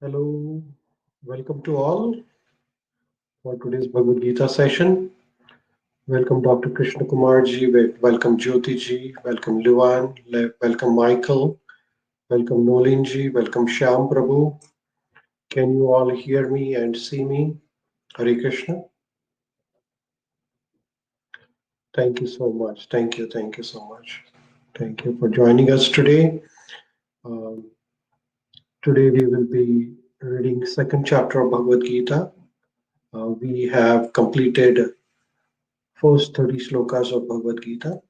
Hello, welcome to all for today's Bhagavad Gita session. Welcome Dr. Krishna Kumar ji, welcome Jyoti ji, welcome Luan, welcome Michael, welcome Nolin ji, welcome Shyam Prabhu. Can you all hear me and see me? Hare Krishna. Thank you so much. Thank you so much. Thank you for joining us today. Um, Today we will be reading second chapter of Bhagavad Gita. We have completed first 30 slokas of Bhagavad Gita.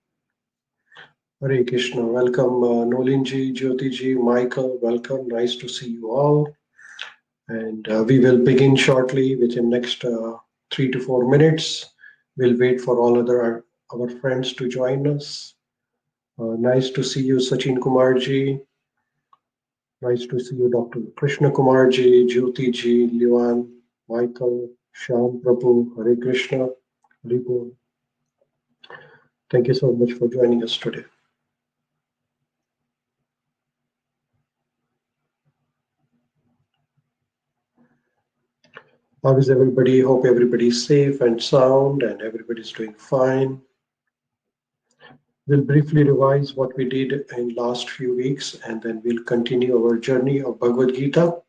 Hare Krishna. Welcome, Nolinji, Jyotiji, Michael. Welcome. Nice to see you all. And we will begin shortly within next 3 to 4 minutes. We'll wait for all other our friends to join us. Nice to see you, Sachin Kumarji. Nice to see you, Dr. Krishna Kumarji, Jyotiji, Liwan, Michael, Shyam Prabhu, Hare Krishna, Ripu. Thank you so much for joining us today. How is everybody? Hope everybody's safe and sound and everybody's doing fine. We'll briefly revise what we did in last few weeks and then we'll continue our journey of Bhagavad Gita.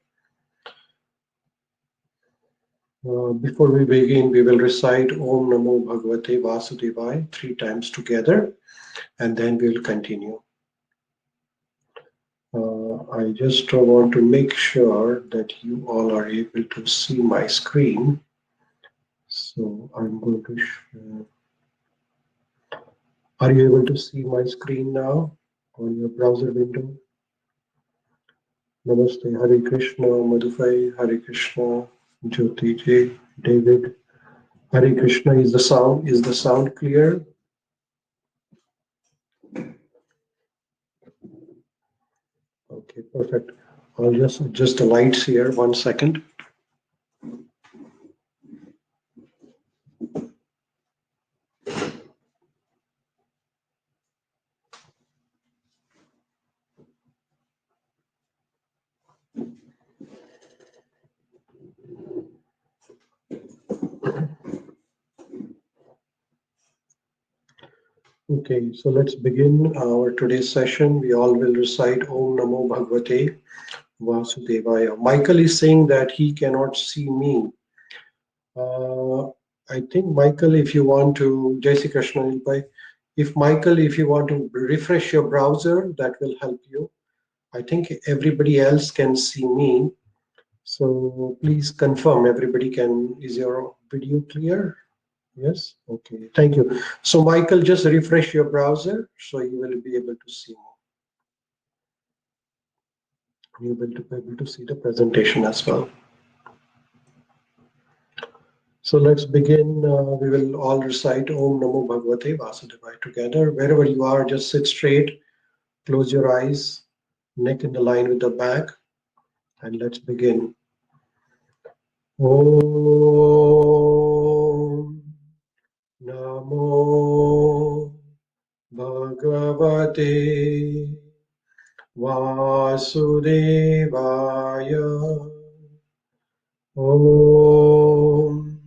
Before we begin, we will recite Om Namo Bhagavate Vasudevaya 3 times together and then we'll continue. I just want to make sure that you all are able to see my screen. So I'm going to share. Are you able to see my screen now on your browser window? Namaste, Hare Krishna, Madhufai, Hare Krishna, Jyoti J, David. Hare Krishna, is the sound clear? Okay, perfect. I'll just adjust the lights here, 1 second. Okay, so let's begin our today's session. We all will recite Om Namo Bhagavate Vasudevaya. Michael is saying that he cannot see me. I think Michael, if you want to, Jai Shri Krishna, if you want to refresh your browser, that will help you. I think everybody else can see me. So please confirm everybody can, is your video clear? Yes, okay, thank you. So Michael, just refresh your browser so you will be able to see me. You will be able to see the presentation as well. So let's begin. We will all recite Om Namo Bhagavate Vasudevaya together. Wherever you are, just sit straight, close your eyes, neck in the line with the back, and let's begin. Om Namo Bhagavate Vasudevaya. Om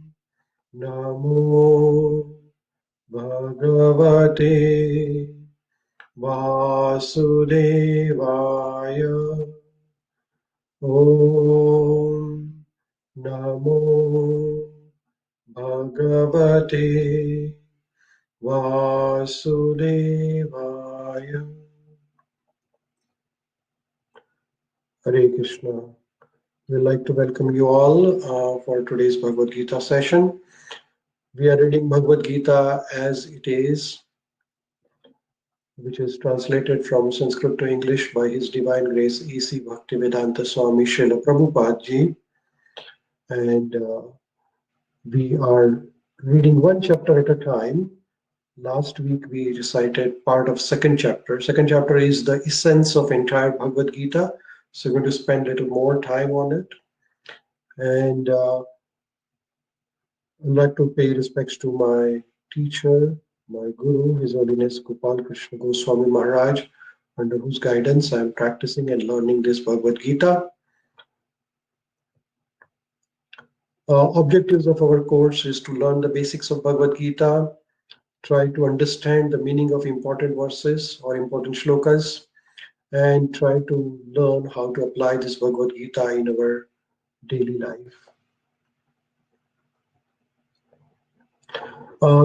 Namo Bhagavate Vasudevaya. Om Namo Bhagavate Vasudevaya. Hare Krishna. We'd like to welcome you all for today's Bhagavad Gita session. We are reading Bhagavad Gita as it is, which is translated from Sanskrit to English by His Divine Grace A.C. Bhaktivedanta Swami Srila Prabhupada Ji. And we are reading one chapter at a time. Last week we recited part of second chapter. Second chapter is the essence of entire Bhagavad Gita. So we're going to spend a little more time on it. And I'd like to pay respects to my teacher, my Guru, His Holiness Gopal Krishna Goswami Maharaj, under whose guidance I am practicing and learning this Bhagavad Gita. Objectives of our course is to learn the basics of Bhagavad Gita, try to understand the meaning of important verses or important shlokas, and try to learn how to apply this Bhagavad Gita in our daily life.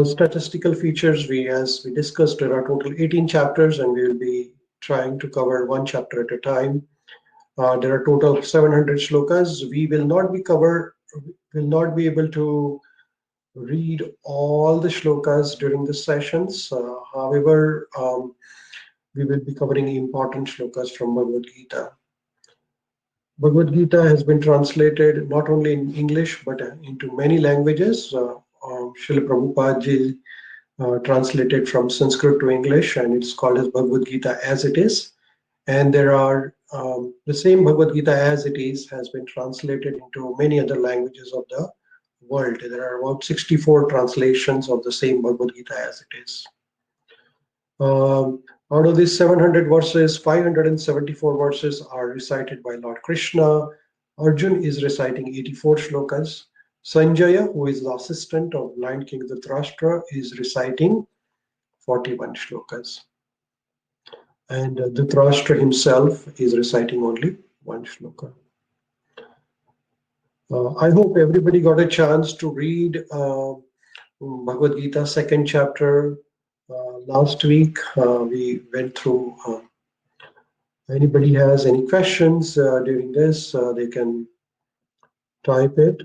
Statistical features, as we discussed, there are total 18 chapters, and we will be trying to cover one chapter at a time. There are total of 700 shlokas. We will not be able to read all the shlokas during the sessions. However, we will be covering important shlokas from Bhagavad Gita. Bhagavad Gita has been translated not only in English but into many languages. Srila Prabhupada ji translated from Sanskrit to English, and it's called as Bhagavad Gita as it is. And there are the same Bhagavad Gita as it is has been translated into many other languages of the world. There are about 64 translations of the same Bhagavad Gita as it is. Out of these 700 verses, 574 verses are recited by Lord Krishna. Arjun is reciting 84 shlokas. Sanjaya, who is the assistant of blind King Dhritarashtra, is reciting 41 shlokas. And Dhritarashtra himself is reciting only one shloka. I hope everybody got a chance to read Bhagavad Gita second chapter. Last week we went through. Anybody has any questions during this, they can type it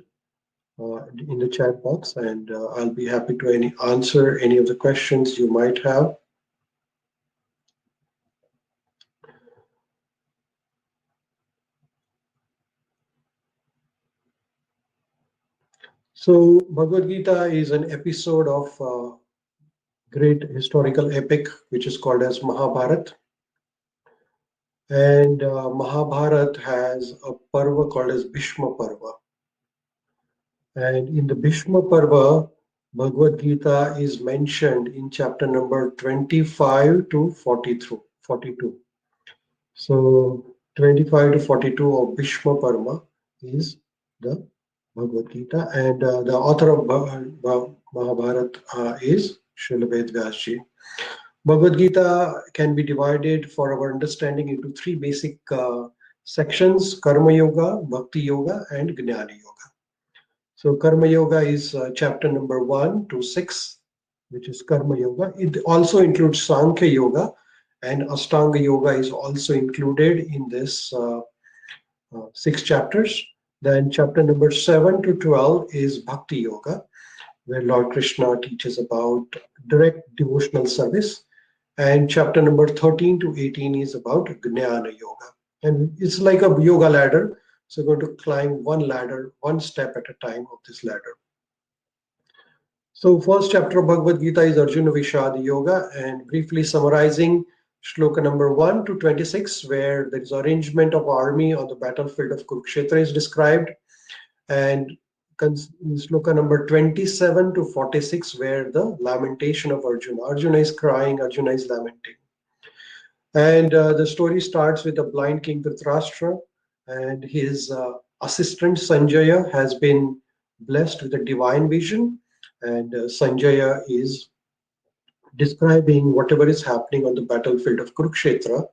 in the chat box, and I'll be happy to answer any of the questions you might have. So Bhagavad Gita is an episode of great historical epic, which is called as Mahabharata. And Mahabharata has a parva called as Bhishma Parva. And in the Bhishma Parva, Bhagavad Gita is mentioned in chapter number 25 to 42. So 25 to 42 of Bhishma Parva is the Bhagavad Gita, and the author of Mahabharata is Srila Ved Vyasji. Bhagavad Gita can be divided for our understanding into three basic sections: Karma Yoga, Bhakti Yoga, and Gnana Yoga. So Karma Yoga is chapter number 1 to 6, which is Karma Yoga. It also includes Sankhya Yoga, and Ashtanga Yoga is also included in this 6 chapters. Then chapter number 7 to 12 is Bhakti Yoga, where Lord Krishna teaches about direct devotional service. And chapter number 13 to 18 is about Gnana Yoga. And it's like a yoga ladder. So we're going to climb one ladder, one step at a time of this ladder. So first chapter of Bhagavad Gita is Arjuna Vishad Yoga, and briefly summarizing shloka number 1 to 26, where there is arrangement of army on the battlefield of Kurukshetra is described, and shloka number 27 to 46, where the lamentation of Arjuna. Arjuna is crying, Arjuna is lamenting. And the story starts with a blind King Dhritarashtra, and his assistant Sanjaya has been blessed with a divine vision, and Sanjaya is describing whatever is happening on the battlefield of Kurukshetra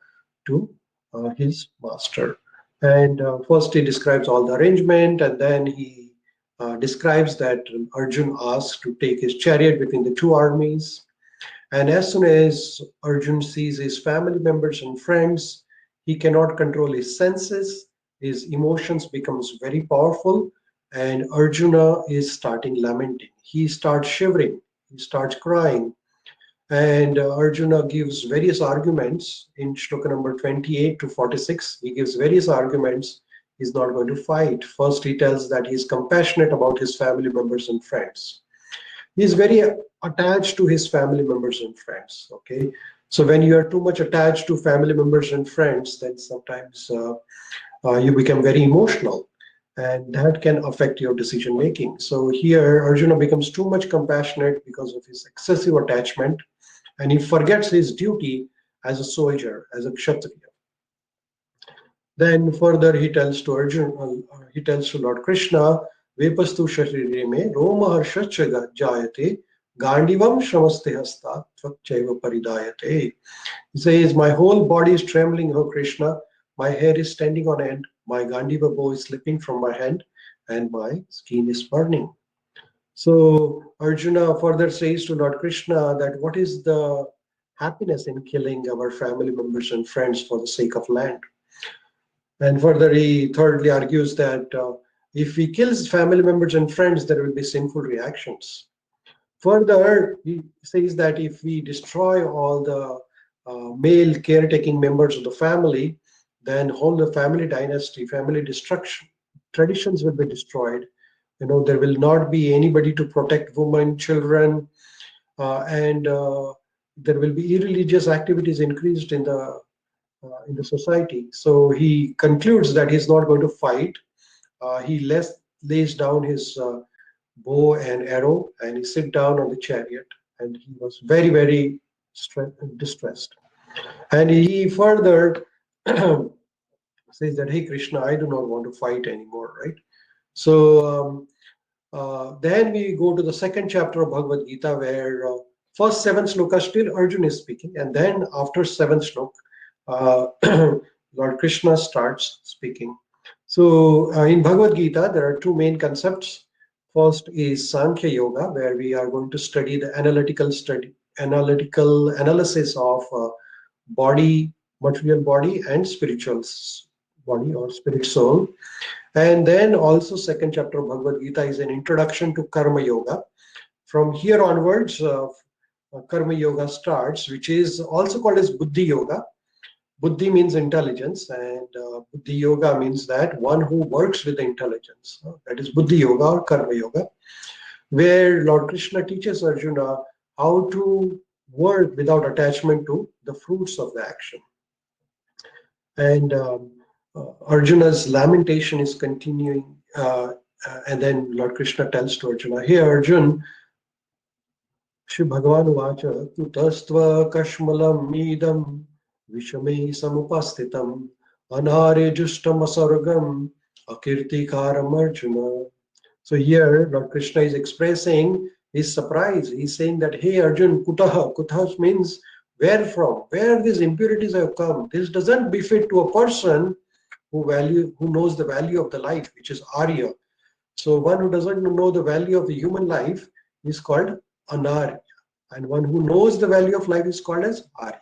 to his master. And first he describes all the arrangement, and then he describes that Arjun asks to take his chariot between the two armies. And as soon as Arjun sees his family members and friends, he cannot control his senses. His emotions becomes very powerful, and Arjuna is starting lamenting. He starts shivering. He starts crying. And Arjuna gives various arguments in shloka number 28 to 46. He gives various arguments. He's not going to fight. First, he tells that he's compassionate about his family members and friends. He's very attached to his family members and friends. Okay, so when you are too much attached to family members and friends, then sometimes you become very emotional, and that can affect your decision making. So here Arjuna becomes too much compassionate because of his excessive attachment, and he forgets his duty as a soldier, as a kshatriya. Then further he tells to Arjuna, he tells to Lord Krishna Vepastu sharire me Roma harshacha jayate Gandivam shamaste hasta tvakchaiva paridayate. He says, my whole body is trembling, O Krishna. My hair is standing on end. My Gandiva bow is slipping from my hand, and my skin is burning. So Arjuna further says to Lord Krishna that what is the happiness in killing our family members and friends for the sake of land? And further, he thirdly argues that if we kill family members and friends, there will be sinful reactions. Further, he says that if we destroy all the male caretaking members of the family, then whole the family dynasty, family destruction, traditions will be destroyed. There will not be anybody to protect women, children, and there will be irreligious activities increased in the society. So he concludes that he's not going to fight. He lays down his bow and arrow, and he sit down on the chariot, and he was very, very distressed. And he further says that, hey Krishna, I do not want to fight anymore, right? So then we go to the second chapter of Bhagavad Gita, where first seven slokas still Arjuna is speaking, and then after seventh slok, uh, Lord Krishna starts speaking. So in Bhagavad Gita, there are two main concepts. First is Sankhya Yoga, where we are going to study the analytical analysis of body, material body, and spiritual body or spirit soul. And then also second chapter of Bhagavad Gita is an introduction to Karma Yoga. From here onwards, Karma Yoga starts, which is also called as Buddhi Yoga. Buddhi means intelligence, and Buddhi Yoga means that one who works with intelligence. That is Buddhi Yoga or Karma Yoga, where Lord Krishna teaches Arjuna how to work without attachment to the fruits of the action. And Arjuna's lamentation is continuing, and then Lord Krishna tells to Arjuna, "Hey Arjun, Shri Bhagavan Vacha, Tutastva Kashmalam Midam Vishame Samupastitam Anare Justam Asargam Akirtikaram Arjuna." So here Lord Krishna is expressing his surprise. He's saying that, hey Arjun, Kutaha. Kutaha means where from, where these impurities have come. This doesn't befit to a person who knows the value of the life, which is Arya. So one who doesn't know the value of the human life is called Anarya. And one who knows the value of life is called as Arya.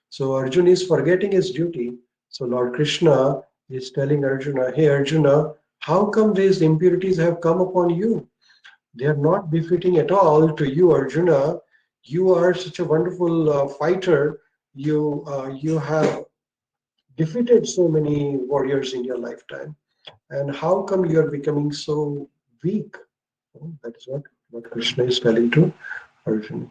So Arjuna is forgetting his duty. So Lord Krishna is telling Arjuna, hey Arjuna, how come these impurities have come upon you? They are not befitting at all to you, Arjuna. You are such a wonderful fighter. You have defeated so many warriors in your lifetime. And how come you are becoming so weak? That is what Lord Krishna is telling to Arjuna.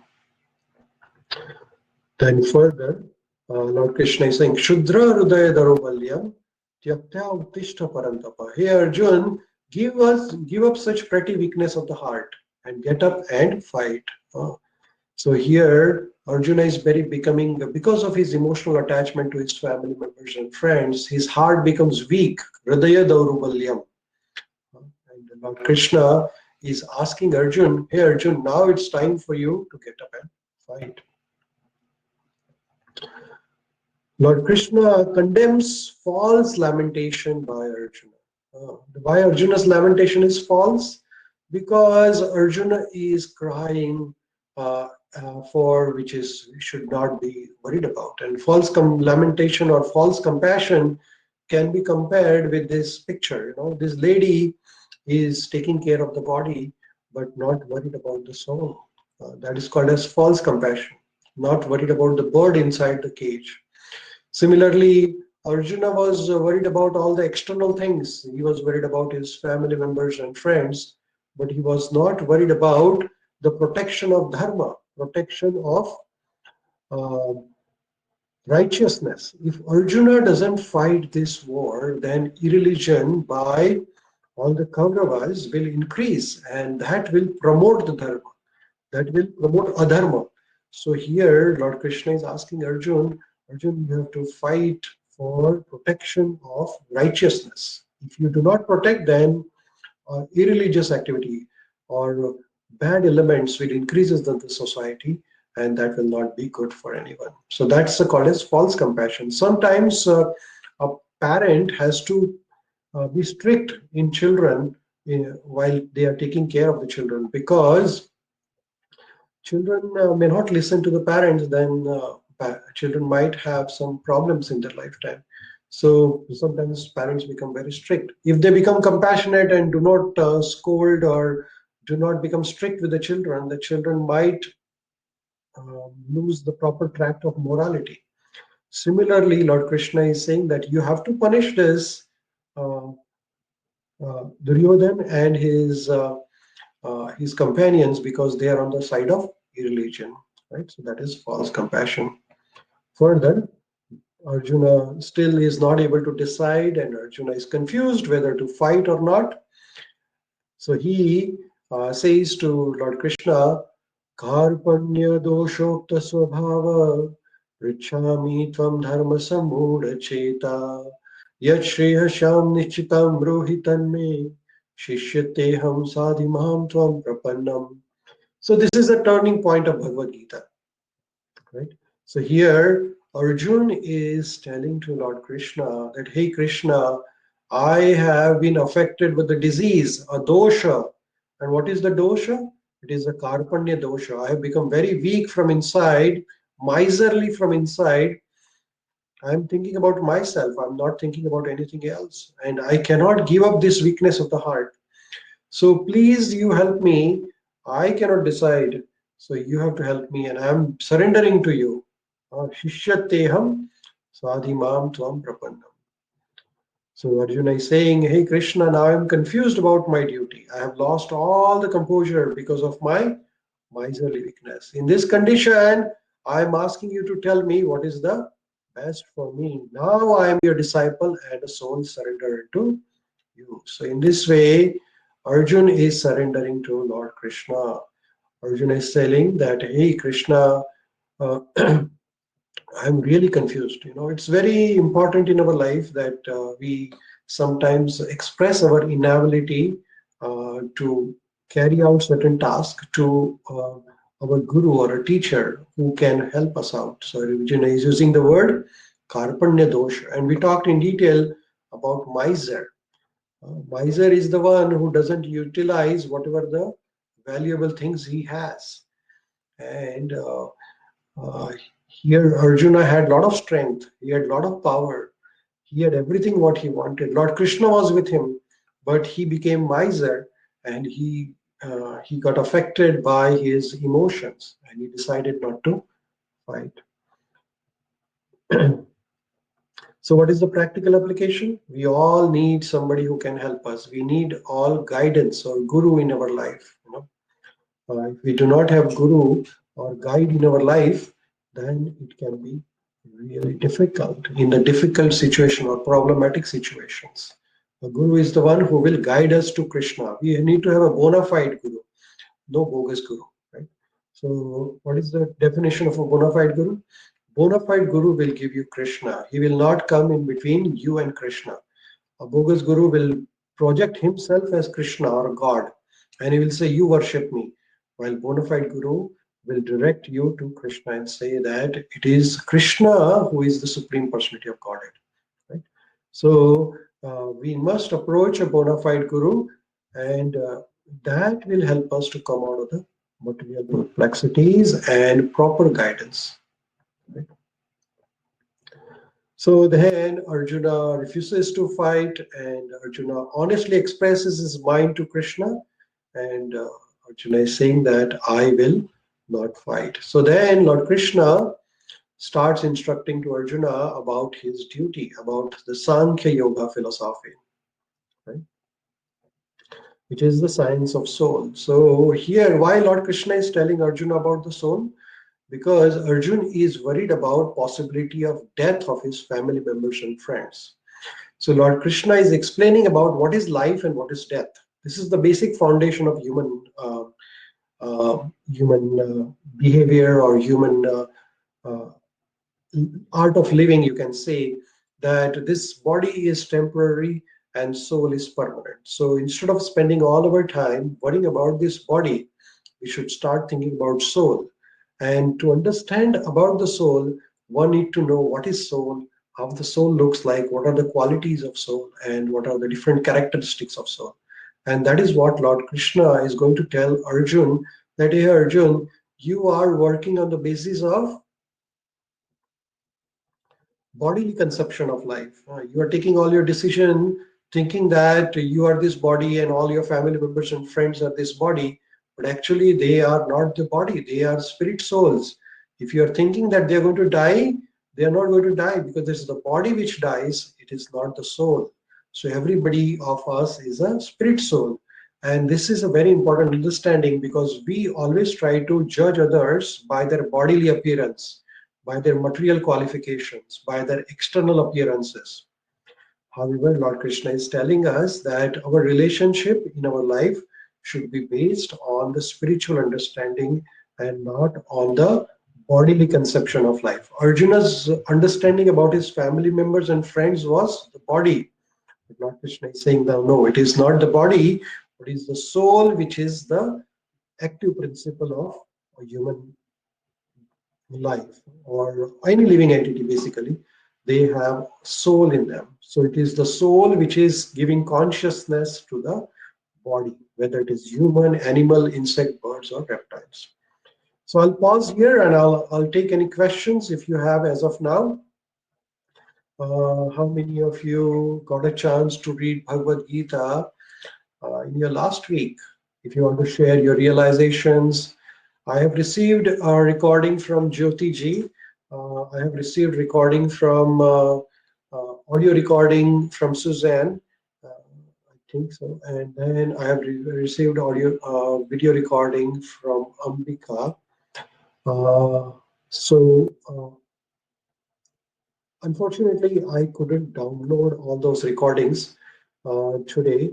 Then further, Lord Krishna is saying, Shudra Hridaya Darobalyam Tyaktya Uttishta Parantapa. Hey Arjun, give up such petty weakness of the heart and get up and fight. So here Arjuna is very becoming, because of his emotional attachment to his family members and friends, his heart becomes weak. Hridaya Daurubalyam. And Lord Krishna is asking Arjun, hey Arjun, now it's time for you to get up and fight. Lord Krishna condemns false lamentation by Arjuna. Why Arjuna's lamentation is false? Because Arjuna is crying for which is should not be worried about. And false lamentation or false compassion can be compared with this picture. This lady is taking care of the body, but not worried about the soul. That is called as false compassion. Not worried about the bird inside the cage. Similarly, Arjuna was worried about all the external things. He was worried about his family members and friends, but he was not worried about the protection of dharma, protection of uh, righteousness. If Arjuna doesn't fight this war, then irreligion by all the Kauravas will increase, and that will promote the dharma, that will promote adharma. So here, Lord Krishna is asking Arjun, you have to fight for protection of righteousness. If you do not protect, then irreligious activity or bad elements will increases in the society, and that will not be good for anyone. So that's called as false compassion. Sometimes a parent has to be strict in children while they are taking care of the children, because children may not listen to the parents, then children might have some problems in their lifetime. So sometimes parents become very strict. If they become compassionate and do not scold or do not become strict with the children might lose the proper track of morality. Similarly, Lord Krishna is saying that you have to punish this uh, Duryodhan and his companions, because they are on the side of irreligion, right? So that is false compassion. Further, Arjuna still is not able to decide, and Arjuna is confused whether to fight or not. So he says to Lord Krishna, Karpanya doshokta swabhava Richami tvam dharma samudha cheta Yat shreyasham nichitam rohitan me Shishyateham sadhimam tvam prapannam. So this is a turning point of Bhagavad Gita, right? So here Arjun is telling to Lord Krishna that, hey Krishna, I have been affected with the disease, a dosha. And what is the dosha? It is a karpanya dosha. I have become very weak from inside, miserly from inside. I'm thinking about myself. I'm not thinking about anything else. And I cannot give up this weakness of the heart. So please, you help me. I cannot decide. So you have to help me, and I'm surrendering to you. Shishyateham sadhimam tvam prapannam. So Arjuna is saying, hey Krishna, now I'm confused about my duty. I have lost all the composure because of my miserly weakness. In this condition, I'm asking you to tell me what is the best for me. Now I am your disciple and a soul surrendered to you. So in this way, Arjun is surrendering to Lord Krishna. Arjun is telling that, hey Krishna, uh, I'm really confused. It's very important in our life that we sometimes express our inability to carry out certain tasks to our guru or a teacher who can help us out. So Arjuna is using the word karpanya dosha, and we talked in detail about miser. Miser is the one who doesn't utilize whatever the valuable things he has. And uh, here Arjuna had a lot of strength. He had a lot of power. He had everything what he wanted. Lord Krishna was with him, but he became miser, and he got affected by his emotions, and he decided not to fight. So what is the practical application? We all need somebody who can help us. We need all guidance or guru in our life. If we do not have guru or guide in our life, then it can be really difficult in the difficult situation or problematic situations. A guru is the one who will guide us to Krishna. We need to have a bona fide guru, no bogus guru, right? So, what is the definition of a bona fide guru? Bona fide guru will give you Krishna. He will not come in between you and Krishna. A bogus guru will project himself as Krishna or God, and he will say, you worship me. While bona fide guru will direct you to Krishna and say that it is Krishna who is the supreme personality of Godhead. Right? So we must approach a bona fide guru, and that will help us to come out of the material perplexities and proper guidance. Right? So then Arjuna refuses to fight, and Arjuna honestly expresses his mind to Krishna. And Arjuna is saying that I will not fight. So then Lord Krishna starts instructing to Arjuna about his duty, about the Sankhya Yoga philosophy, right? Which is the science of soul. So here, why Lord Krishna is telling Arjuna about the soul? Because Arjun is worried about possibility of death of his family members and friends. So Lord Krishna is explaining about what is life and what is death. This is the basic foundation of human behavior or human uh, art of living. You can say that this body is temporary and soul is permanent. So instead of spending all our time worrying about this body, we should start thinking about soul. And to understand about the soul, one need to know what is soul, how the soul looks like, what are the qualities of soul, and what are the different characteristics of soul. And that is what Lord Krishna is going to tell Arjun, that hey Arjun, you are working on the basis of bodily conception of life. You are taking all your decision thinking that you are this body and all your family members and friends are this body, but actually they are not the body. They are spirit souls. If you are thinking that they are going to die, they are not going to die because this is the body which dies. It is not the soul. So everybody of us is a spirit soul. And this is a very important understanding because we always try to judge others by their bodily appearance, by their material qualifications, by their external appearances. However, Lord Krishna is telling us that our relationship in our life should be based on the spiritual understanding and not on the bodily conception of life. Arjuna's understanding about his family members and friends was the body. But Lord Krishna is saying that no, it is not the body, but it is the soul which is the active principle of a human life or any living entity. Basically they have soul in them, so it is the soul which is giving consciousness to the body, whether it is human, animal, insect, birds, or reptiles. So I'll pause here and I'll take any questions if you have as of now. How many of you got a chance to read Bhagavad Gita in your last week? If you want to share your realizations, I have received a recording from Jyoti ji. I have received recording from audio recording from Suzanne. I think so. And then I have received audio video recording from Ambika. Uh, so unfortunately, I couldn't download all those recordings today.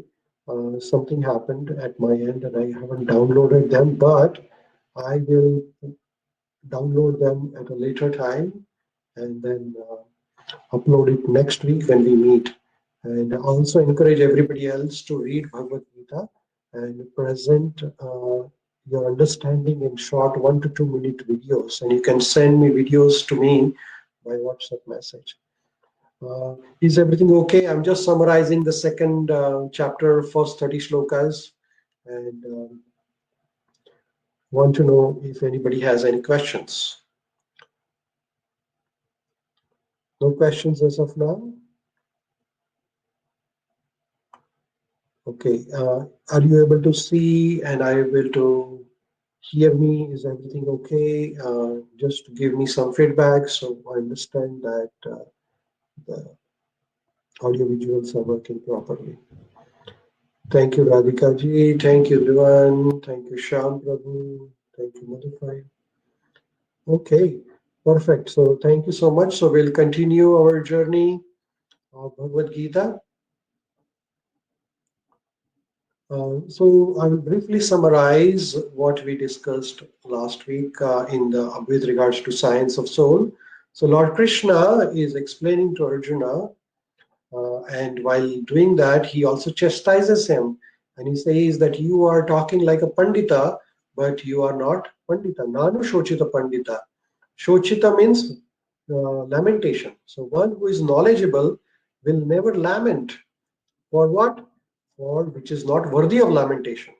Something happened at my end and I haven't downloaded them, but I will download them at a later time and then upload it next week when we meet. And I also encourage everybody else to read Bhagavad Gita and present your understanding in short 1 to 2 minute videos. And you can send me videos to me by WhatsApp message. Is everything okay? I'm just summarizing the second chapter, first 30 shlokas, and want to know if anybody has any questions. No questions as of now? Okay. Are you able to see and are you able to hear me? Is everything okay? Just to give me some feedback so I understand that the audio visuals are working properly. Thank you, Radhika ji. Thank you, Dhivan. Thank you, Shyam Prabhu. Thank you, Madhufai. Okay, perfect. So thank you so much. So we'll continue our journey of Bhagavad Gita. So I will briefly summarize what we discussed last week with regards to science of soul. So Lord Krishna is explaining to Arjuna, and while doing that, he also chastises him, and he says that you are talking like a pandita, but you are not pandita. Nanu shochita pandita. Shochita means lamentation. So one who is knowledgeable will never lament for what? For which is not worthy of lamentation.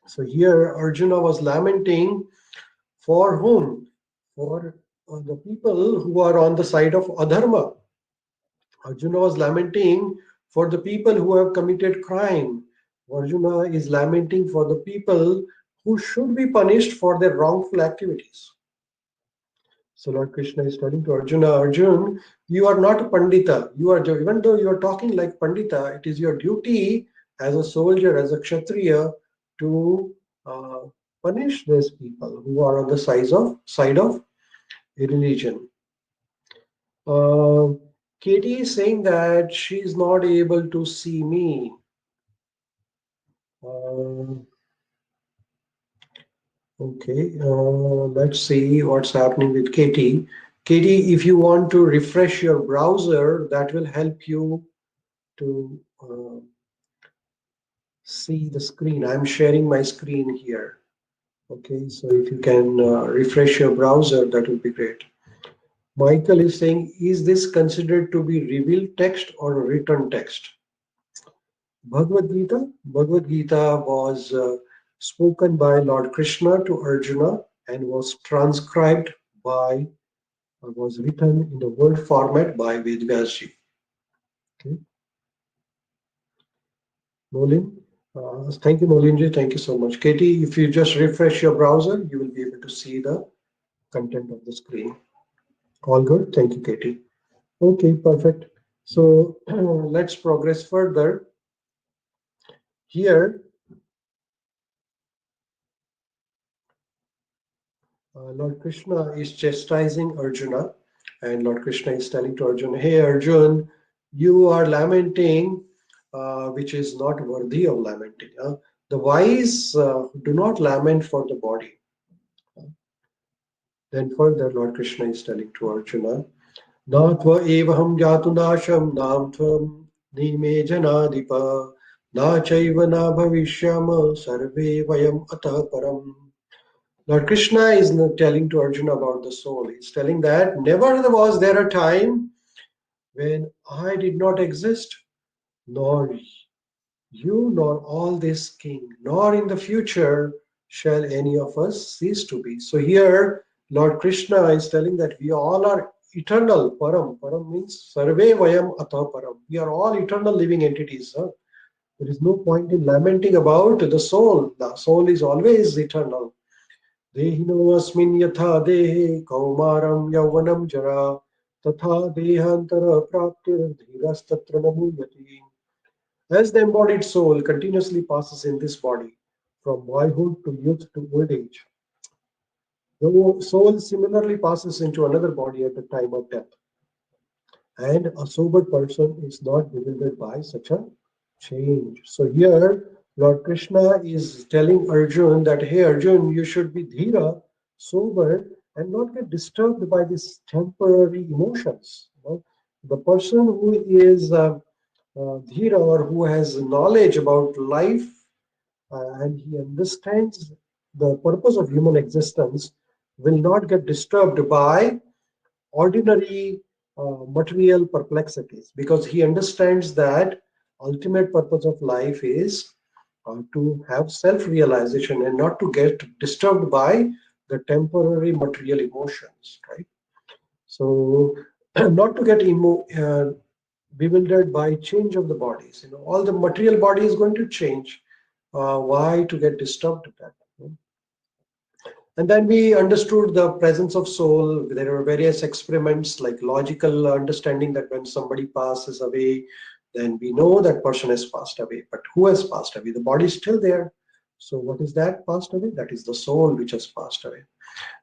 So here Arjuna was lamenting for whom? For the people who are on the side of adharma. Arjuna was lamenting for the people who have committed crime. Arjuna is lamenting for the people who should be punished for their wrongful activities. So Lord Krishna is telling to Arjuna, Arjun, you are not a Pandita. You are, even though you are talking like Pandita, it is your duty as a soldier, as a Kshatriya, to uh, punish these people who are on the side of religion. Katie is saying that she is not able to see me. Okay, let's see what's happening with Katie. Katie, if you want to refresh your browser, that will help you to see the screen. I'm sharing my screen here. Okay, so if you can refresh your browser, that would be great. Michael is saying, is this considered to be revealed text or written text? Bhagavad Gita was spoken by Lord Krishna to Arjuna and was transcribed by, was written in the word format by Vedvyasji. Okay. Nolin, thank you, Nolinji. Thank you so much. Katie, if you just refresh your browser, you will be able to see the content of the screen. All good. Thank you, Katie. Okay, perfect. So let's progress further. Here, Lord Krishna is chastising Arjuna, and Lord Krishna is telling to Arjuna, hey Arjun, you are lamenting, which is not worthy of lamenting. The wise do not lament for the body. Then further, Lord Krishna is telling to Arjuna, Na tva evaham jatu nasham nam tvam nime janadipa na chaiva na bhavishyama sarve vayam atah param. Lord Krishna is not telling to Arjuna about the soul. He's telling that never was there a time when I did not exist, nor you, nor all this king, nor in the future shall any of us cease to be. So here, Lord Krishna is telling that we all are eternal. Param. Param means sarve vayam atha param. We are all eternal living entities. Huh? There is no point in lamenting about the soul. The soul is always eternal. Dehinasmin yatha dehe kaumaram yauvanam jara tatha dehantara praptir dhirastatra namuyati. As the embodied soul continuously passes in this body from boyhood to youth to old age, the soul similarly passes into another body at the time of death. And a sober person is not bewildered by such a change. So here, Lord Krishna is telling Arjun that, hey Arjun, you should be dhira, sober, and not get disturbed by these temporary emotions. You know? The person who is dhira, or who has knowledge about life, and he understands the purpose of human existence, will not get disturbed by ordinary material perplexities, because he understands that ultimate purpose of life is to have self-realization and not to get disturbed by the temporary material emotions, right? So not to get bewildered by change of the bodies. You know, all the material body is going to change. Why to get disturbed with that? And then we understood the presence of soul. There are various experiments like logical understanding that when somebody passes away, then we know that person has passed away. But who has passed away? The body is still there. So what is that passed away? That is the soul which has passed away.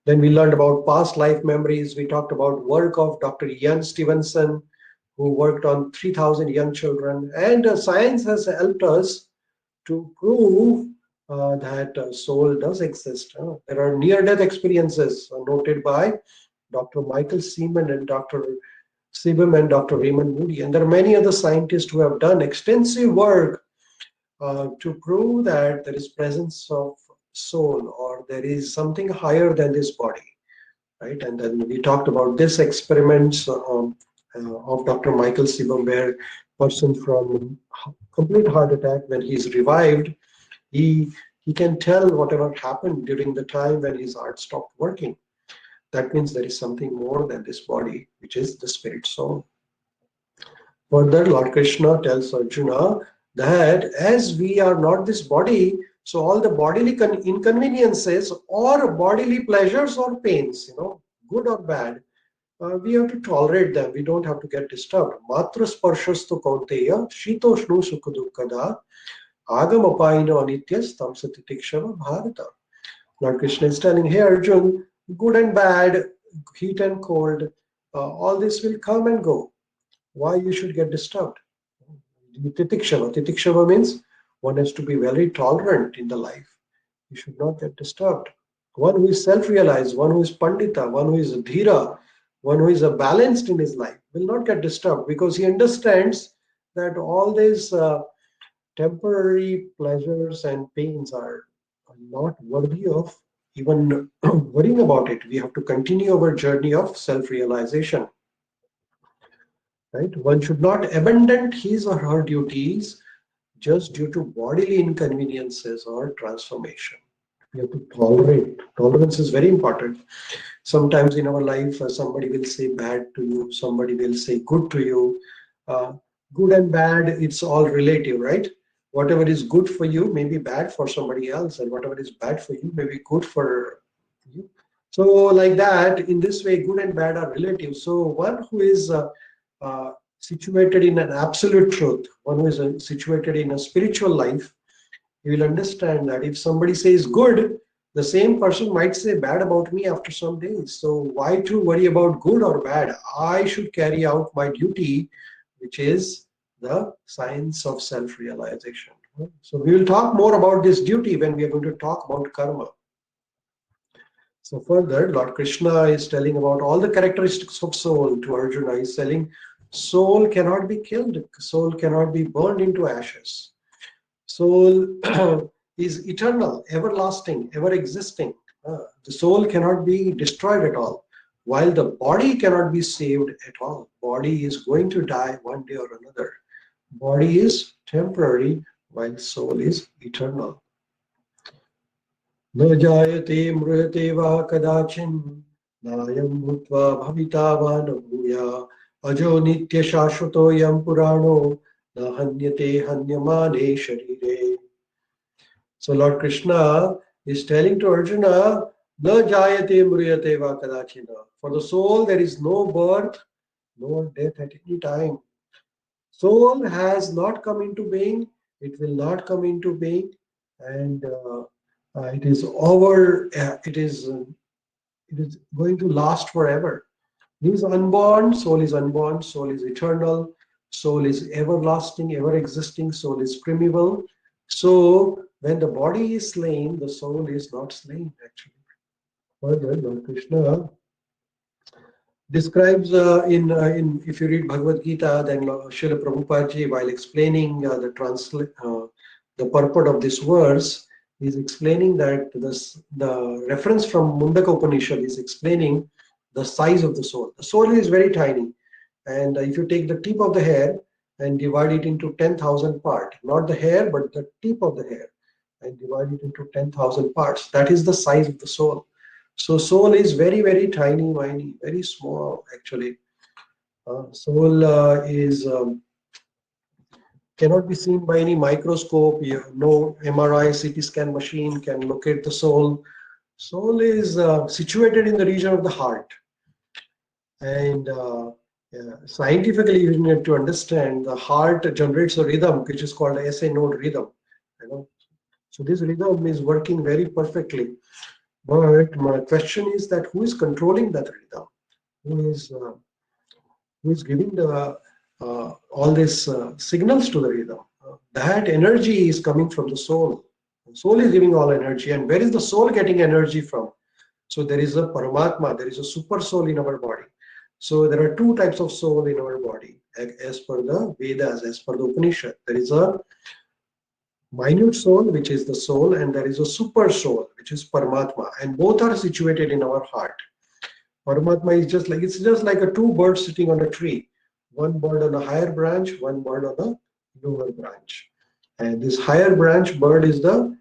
Then we learned about past life memories. We talked about work of Dr. Ian Stevenson, who worked on 3,000 young children. And science has helped us to prove that soul does exist. There are near-death experiences noted by Dr. Michael Seaman and Dr. Sibam and Dr. Raymond Moody. And there are many other scientists who have done extensive work to prove that there is presence of soul, or there is something higher than this body, right? And then we talked about this experiments of Dr. Michael Sibam, where person from complete heart attack, when he's revived, he can tell whatever happened during the time when his heart stopped working. That means there is something more than this body, which is the spirit soul. Further, Lord Krishna tells Arjuna that as we are not this body, so all the bodily inconveniences or bodily pleasures or pains, you know, good or bad, we have to tolerate them. We don't have to get disturbed. Matra sparshastu kaunteya shitoshnu sukha dukkada agamapaino anityas tamsati tikshava bharata. Lord Krishna is telling, hey Arjun, good and bad, heat and cold, all this will come and go. Why you should get disturbed? Titikshava. Titikshava means one has to be very tolerant in the life. You should not get disturbed. One who is self-realized, one who is pandita, one who is dhira, one who is balanced in his life will not get disturbed, because he understands that all these temporary pleasures and pains are not worthy of even worrying about it. We have to continue our journey of self-realization. Right? One should not abandon his or her duties just due to bodily inconveniences or transformation. We have to tolerate. Tolerance is very important. Sometimes in our life, somebody will say bad to you, somebody will say good to you. Uh, Good and bad, it's all relative, right? Whatever is good for you may be bad for somebody else, and whatever is bad for you may be good for you. So, like that, in this way, good and bad are relative. So, one who is situated in an absolute truth, one who is situated in a spiritual life, you will understand that if somebody says good, the same person might say bad about me after some days. So why to worry about good or bad? I should carry out my duty, which is the science of self-realization. So we will talk more about this duty when we are going to talk about karma. So further, Lord Krishna is telling about all the characteristics of soul to Arjuna. He's telling soul cannot be killed, soul cannot be burned into ashes. Soul is eternal, everlasting, ever existing. The soul cannot be destroyed at all, while the body cannot be saved at all. Body is going to die one day or another. Body is temporary, while soul is eternal. न जायते म्रियते वा कदाचिन् नायं भूत्वा भविता वा न भूया अजो नित्य शाश्वतोऽयं पुराणो न हन्यते हन्यमाने शरीरे. So Lord Krishna is telling to Arjuna, Na jayate mriyate va kadachina. For the soul, there is no birth, no death at any time. Soul has not come into being, it will not come into being, and it is over. It is going to last forever. He is unborn, soul is eternal, soul is everlasting, ever existing, soul is primeval. So when the body is slain, the soul is not slain actually. Further, Lord Krishna describes in if you read Bhagavad Gita, then Srila Prabhupada ji, while explaining the purport of this verse, is explaining that the reference from Mundaka Upanishad is explaining the size of the soul. The soul is very tiny, and if you take the tip of the hair and divide it into 10,000 parts, not the hair but the tip of the hair, and divide it into 10,000 parts, that is the size of the soul. So soul is very, very tiny, very small actually. Soul is cannot be seen by any microscope. No MRI, CT scan machine can locate the soul. Soul is situated in the region of the heart. And scientifically, you need to understand the heart generates a rhythm which is called SA node rhythm. You know, so this rhythm is working very perfectly. But my question is that who is controlling that rhythm? Who is giving the all these signals to the rhythm? That energy is coming from the soul. The soul is giving all energy. And where is the soul getting energy from? So there is a Paramatma, there is a super soul in our body. So there are two types of soul in our body, as per the Vedas, as per the Upanishad. There is a minute soul, which is the soul, and there is a super soul, which is Paramatma, and both are situated in our heart. Paramatma is just like a two birds sitting on a tree, one bird on a higher branch, one bird on a lower branch, and this higher branch bird is the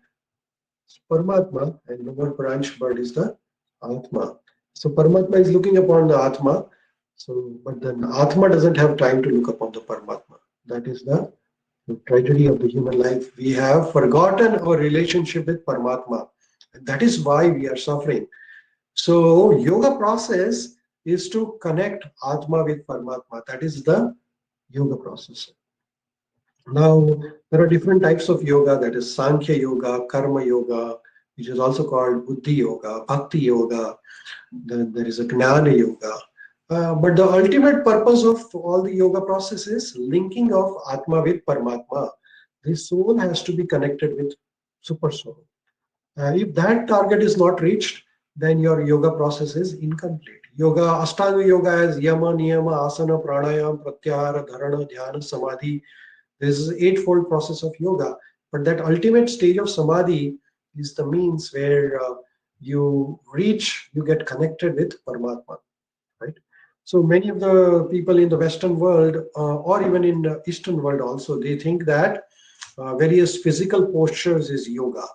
Paramatma, and lower branch bird is the Atma. So Paramatma is looking upon the Atma, so but then Atma doesn't have time to look upon the Paramatma. That is the tragedy of the human life. We have forgotten our relationship with Paramatma. And that is why we are suffering. So yoga process is to connect Atma with Paramatma. That is the yoga process. Now, there are different types of yoga, that is Sankhya Yoga, Karma Yoga, which is also called Buddhi Yoga, Bhakti Yoga, then there is a Gnana Yoga. But the ultimate purpose of all the yoga process is linking of Atma with Paramatma. The soul has to be connected with Super Soul. If that target is not reached, then your yoga process is incomplete. Ashtanga yoga is yama, niyama, asana, pranayama, pratyahara, dharana, dhyana, samadhi, This is eightfold process of yoga, but that ultimate stage of samadhi is the means where you get connected with Paramatma, right? So many of the people in the Western world, or even in the Eastern world also, they think that various physical postures is yoga.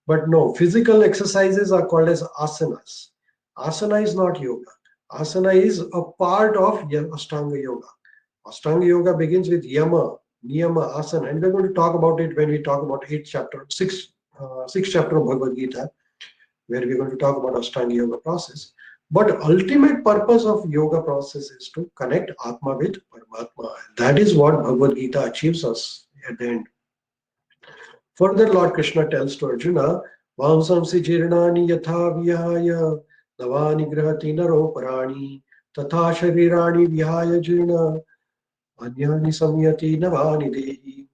But no, physical exercises are called as asanas. Asana is not yoga. Asana is a part of Ashtanga yoga. Ashtanga yoga begins with yama, niyama, asana, and we're going to talk about it when we talk about sixth chapter of Bhagavad Gita, where we're going to talk about Ashtanga yoga process. But ultimate purpose of yoga process is to connect Atma with Paramatma. And that is what Bhagavad Gita achieves us at the end. Further, Lord Krishna tells to Arjuna, Vamsamsi jirnani yatha vihaya navani grihati naro parani tatha sharirani vihaya jirna anyani samyati navani dehi.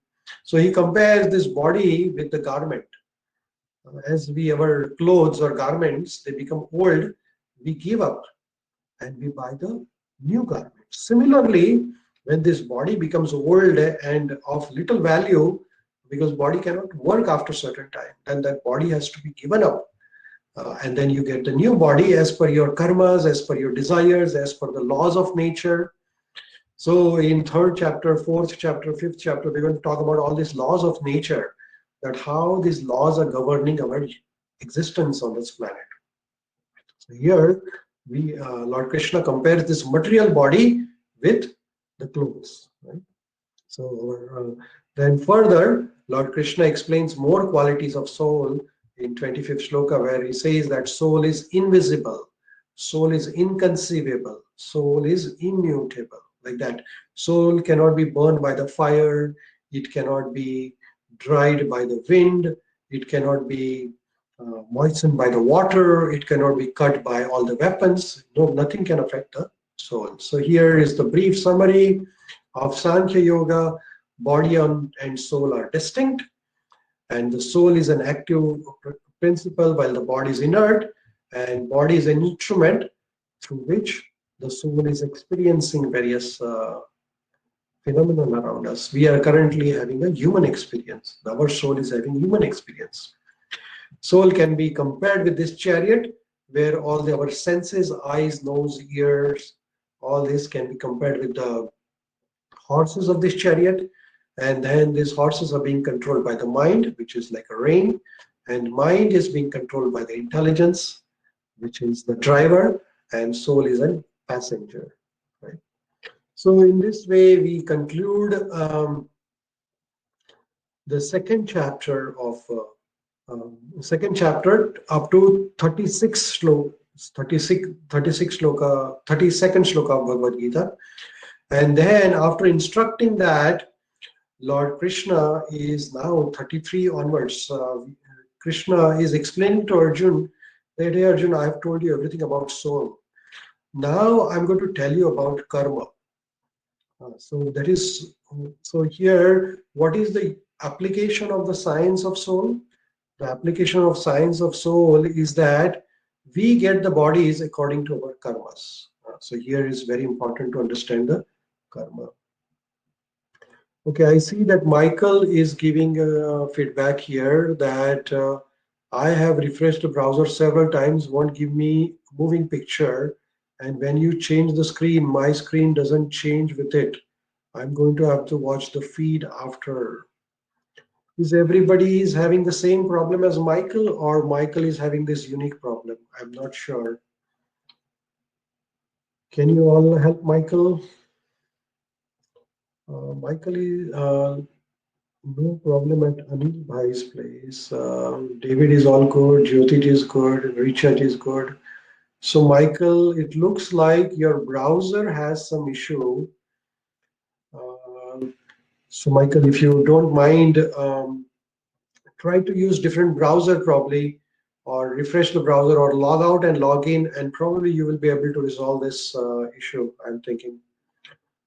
So he compares this body with the garment. As we our clothes or garments, they become old, we give up and we buy the new garment. Similarly, when this body becomes old and of little value, because body cannot work after certain time, then that body has to be given up. And then you get the new body as per your karmas, as per your desires, as per the laws of nature. So in third chapter, fourth chapter, fifth chapter, we're going to talk about all these laws of nature, that how these laws are governing our existence on this planet. So here, Lord Krishna compares this material body with the clothes. Right? So then further, Lord Krishna explains more qualities of soul in 25th shloka, where he says that soul is invisible, soul is inconceivable, soul is immutable. Like that, soul cannot be burned by the fire, it cannot be dried by the wind, it cannot be moistened by the water, it cannot be cut by all the weapons. No, nothing can affect the soul. So here is the brief summary of Sankhya Yoga. Body and soul are distinct, and the soul is an active principle while the body is inert, and body is an instrument through which the soul is experiencing various phenomena around us. We are currently having a human experience. Our soul is having human experience. Soul can be compared with this chariot, where all our senses, eyes, nose, ears, all this can be compared with the horses of this chariot. And then these horses are being controlled by the mind, which is like a rein, and mind is being controlled by the intelligence, which is the driver, and soul is a passenger. Right? So in this way, we conclude the second chapter up to 36 shloka, 32nd shloka of Bhagavad Gita. And then after instructing that, Lord Krishna is now 33 onwards. Krishna is explaining to Arjun that, hey Arjun, I have told you everything about soul. Now I'm going to tell you about karma. So here, what is the application of the science of soul? The application of science of soul is that we get the bodies according to our karmas. So here is very important to understand the karma. Okay, I see that Michael is giving feedback here that I have refreshed the browser several times, won't give me moving picture. And when you change the screen, my screen doesn't change with it. I'm going to have to watch the feed after. Is everybody is having the same problem as Michael, or Michael is having this unique problem? I'm not sure. Can you all help Michael? Michael is no problem at Anil Bhai's place. David is all good. Jyoti is good. Richard is good. So Michael, it looks like your browser has some issue. So Michael, if you don't mind, try to use different browser probably, or refresh the browser, or log out and log in, and probably you will be able to resolve this issue, I'm thinking.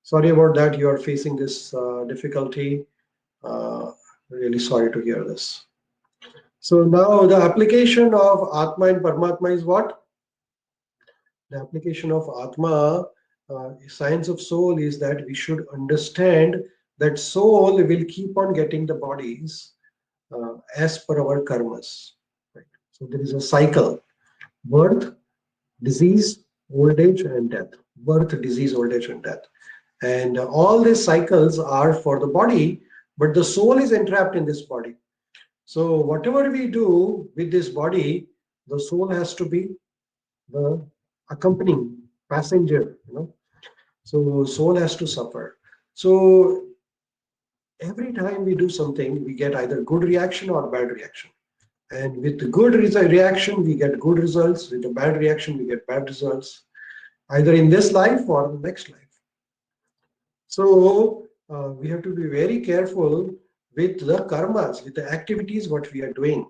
Sorry about that, you are facing this difficulty. Really sorry to hear this. So now the application of Atma and Paramatma is what? The application of Atma, science of soul, is that we should understand that soul will keep on getting the bodies as per our karmas. Right? So there is a cycle: birth, disease, old age, and death. Birth, disease, old age, and death. And all these cycles are for the body, but the soul is entrapped in this body. So whatever we do with this body, the soul has to be the accompanying passenger. So soul has to suffer. So every time we do something, we get either good reaction or bad reaction. And with the good reaction, we get good results. With the bad reaction, we get bad results, either in this life or the next life. So we have to be very careful with the karmas, with the activities what we are doing.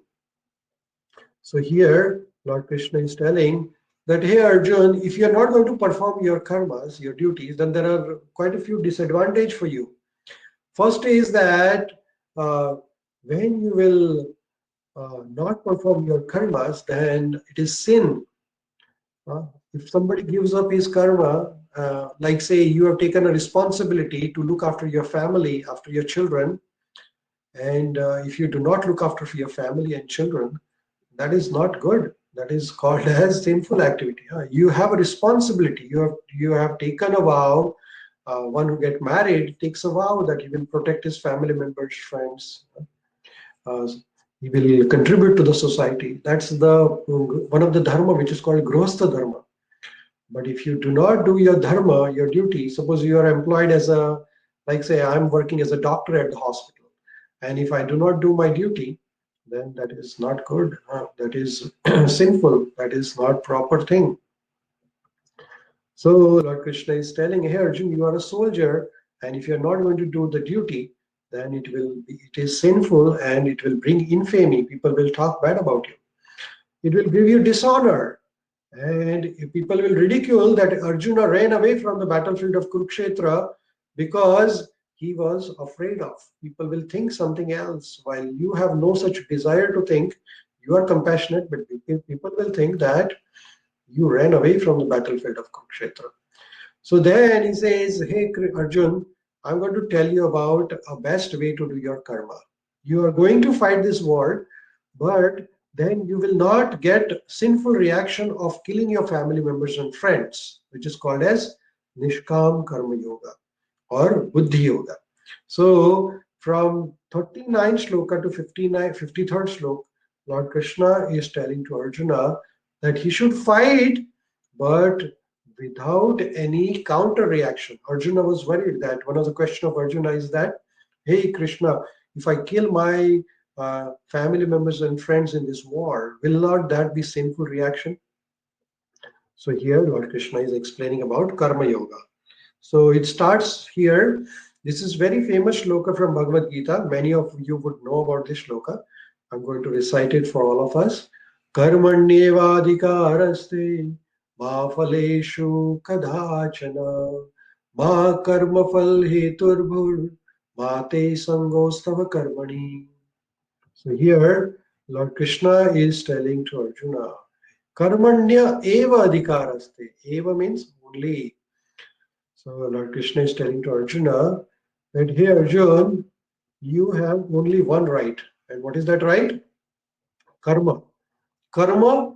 So here, Lord Krishna is telling that, hey Arjun, if you are not going to perform your karmas, your duties, then there are quite a few disadvantages for you. First is that when you will not perform your karmas, then it is sin. If somebody gives up his karma, like say you have taken a responsibility to look after your family, after your children, and if you do not look after your family and children, that is not good. That is called as sinful activity. You have a responsibility. You have taken a vow. One who get married takes a vow that he will protect his family members, friends. Uh, he will contribute to the society. That's the one of the dharma which is called grihastha dharma. But if you do not do your dharma, your duty, suppose you are employed as a, like say, I'm working as a doctor at the hospital, and if I do not do my duty, then that is not good. That is sinful. That is not proper thing. So Lord Krishna is telling, hey Arjun, you are a soldier, and if you are not going to do the duty, then it is sinful and it will bring infamy. People will talk bad about you. It will give you dishonor. And people will ridicule that Arjuna ran away from the battlefield of Kurukshetra because he was afraid of. People will think something else. While you have no such desire to think, you are compassionate, but people will think that you ran away from the battlefield of Kurukshetra. So then he says, hey Arjun, I'm going to tell you about a best way to do your karma. You are going to fight this war, but then you will not get sinful reaction of killing your family members and friends, which is called as Nishkam Karma Yoga or Buddhi Yoga. So from 39 sloka to 53rd slok, Lord Krishna is telling to Arjuna that he should fight, but without any counter reaction. Arjuna was worried that one of the question of Arjuna is that, hey Krishna, if I kill my family members and friends in this war, will not that be sinful reaction? So here Lord Krishna is explaining about Karma Yoga. So it starts here. This is very famous shloka from Bhagavad Gita. Many of you would know about this shloka. I'm going to recite it for all of us. Karmanyevadhikaraste ma phaleshu kadachana ma karma phal heturbhur ma te sangostava karmani. So here Lord Krishna is telling to Arjuna, Karmanya eva adhikaraste. Eva means only. So Lord Krishna is telling to Arjuna that, hey Arjun, you have only one right. And what is that right? Karma. Karma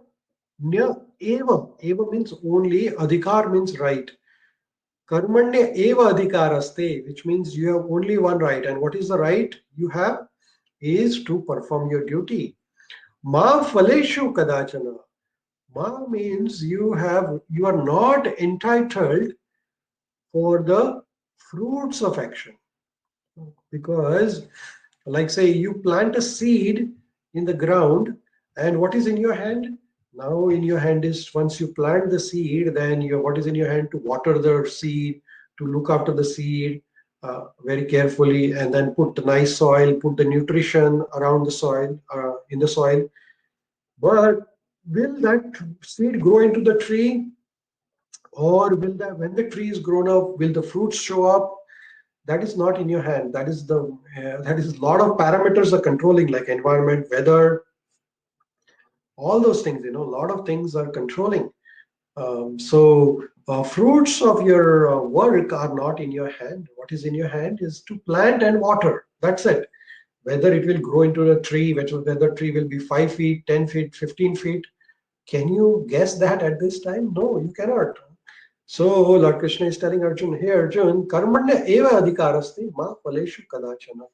nya eva. Eva means only, adhikar means right. Karmanya eva adhikaraste, which means you have only one right. And what is the right you have? Is to perform your duty. Ma phaleshu kadachana. Ma means you are not entitled for the fruits of action. Because like say you plant a seed in the ground, and what is in your hand? Now in your hand is, once you plant the seed, then what is in your hand? To water the seed, to look after the seed very carefully, and then put the nice soil, put the nutrition around the soil, in the soil. But will that seed grow into the tree? Or will that, when the tree is grown up, will the fruits show up? That is not in your hand. That is a lot of parameters are controlling, like environment, weather, all those things. A lot of things are controlling. So Fruits of your work are not in your hand. What is in your hand is to plant and water. That's it. Whether it will grow into a tree, whether the tree will be 5 feet, 10 feet, 15 feet. Can you guess that at this time? No, you cannot. So Lord Krishna is telling Arjun, hey Arjun, karmanya eva adhikarasti ma phaleshu kadachana.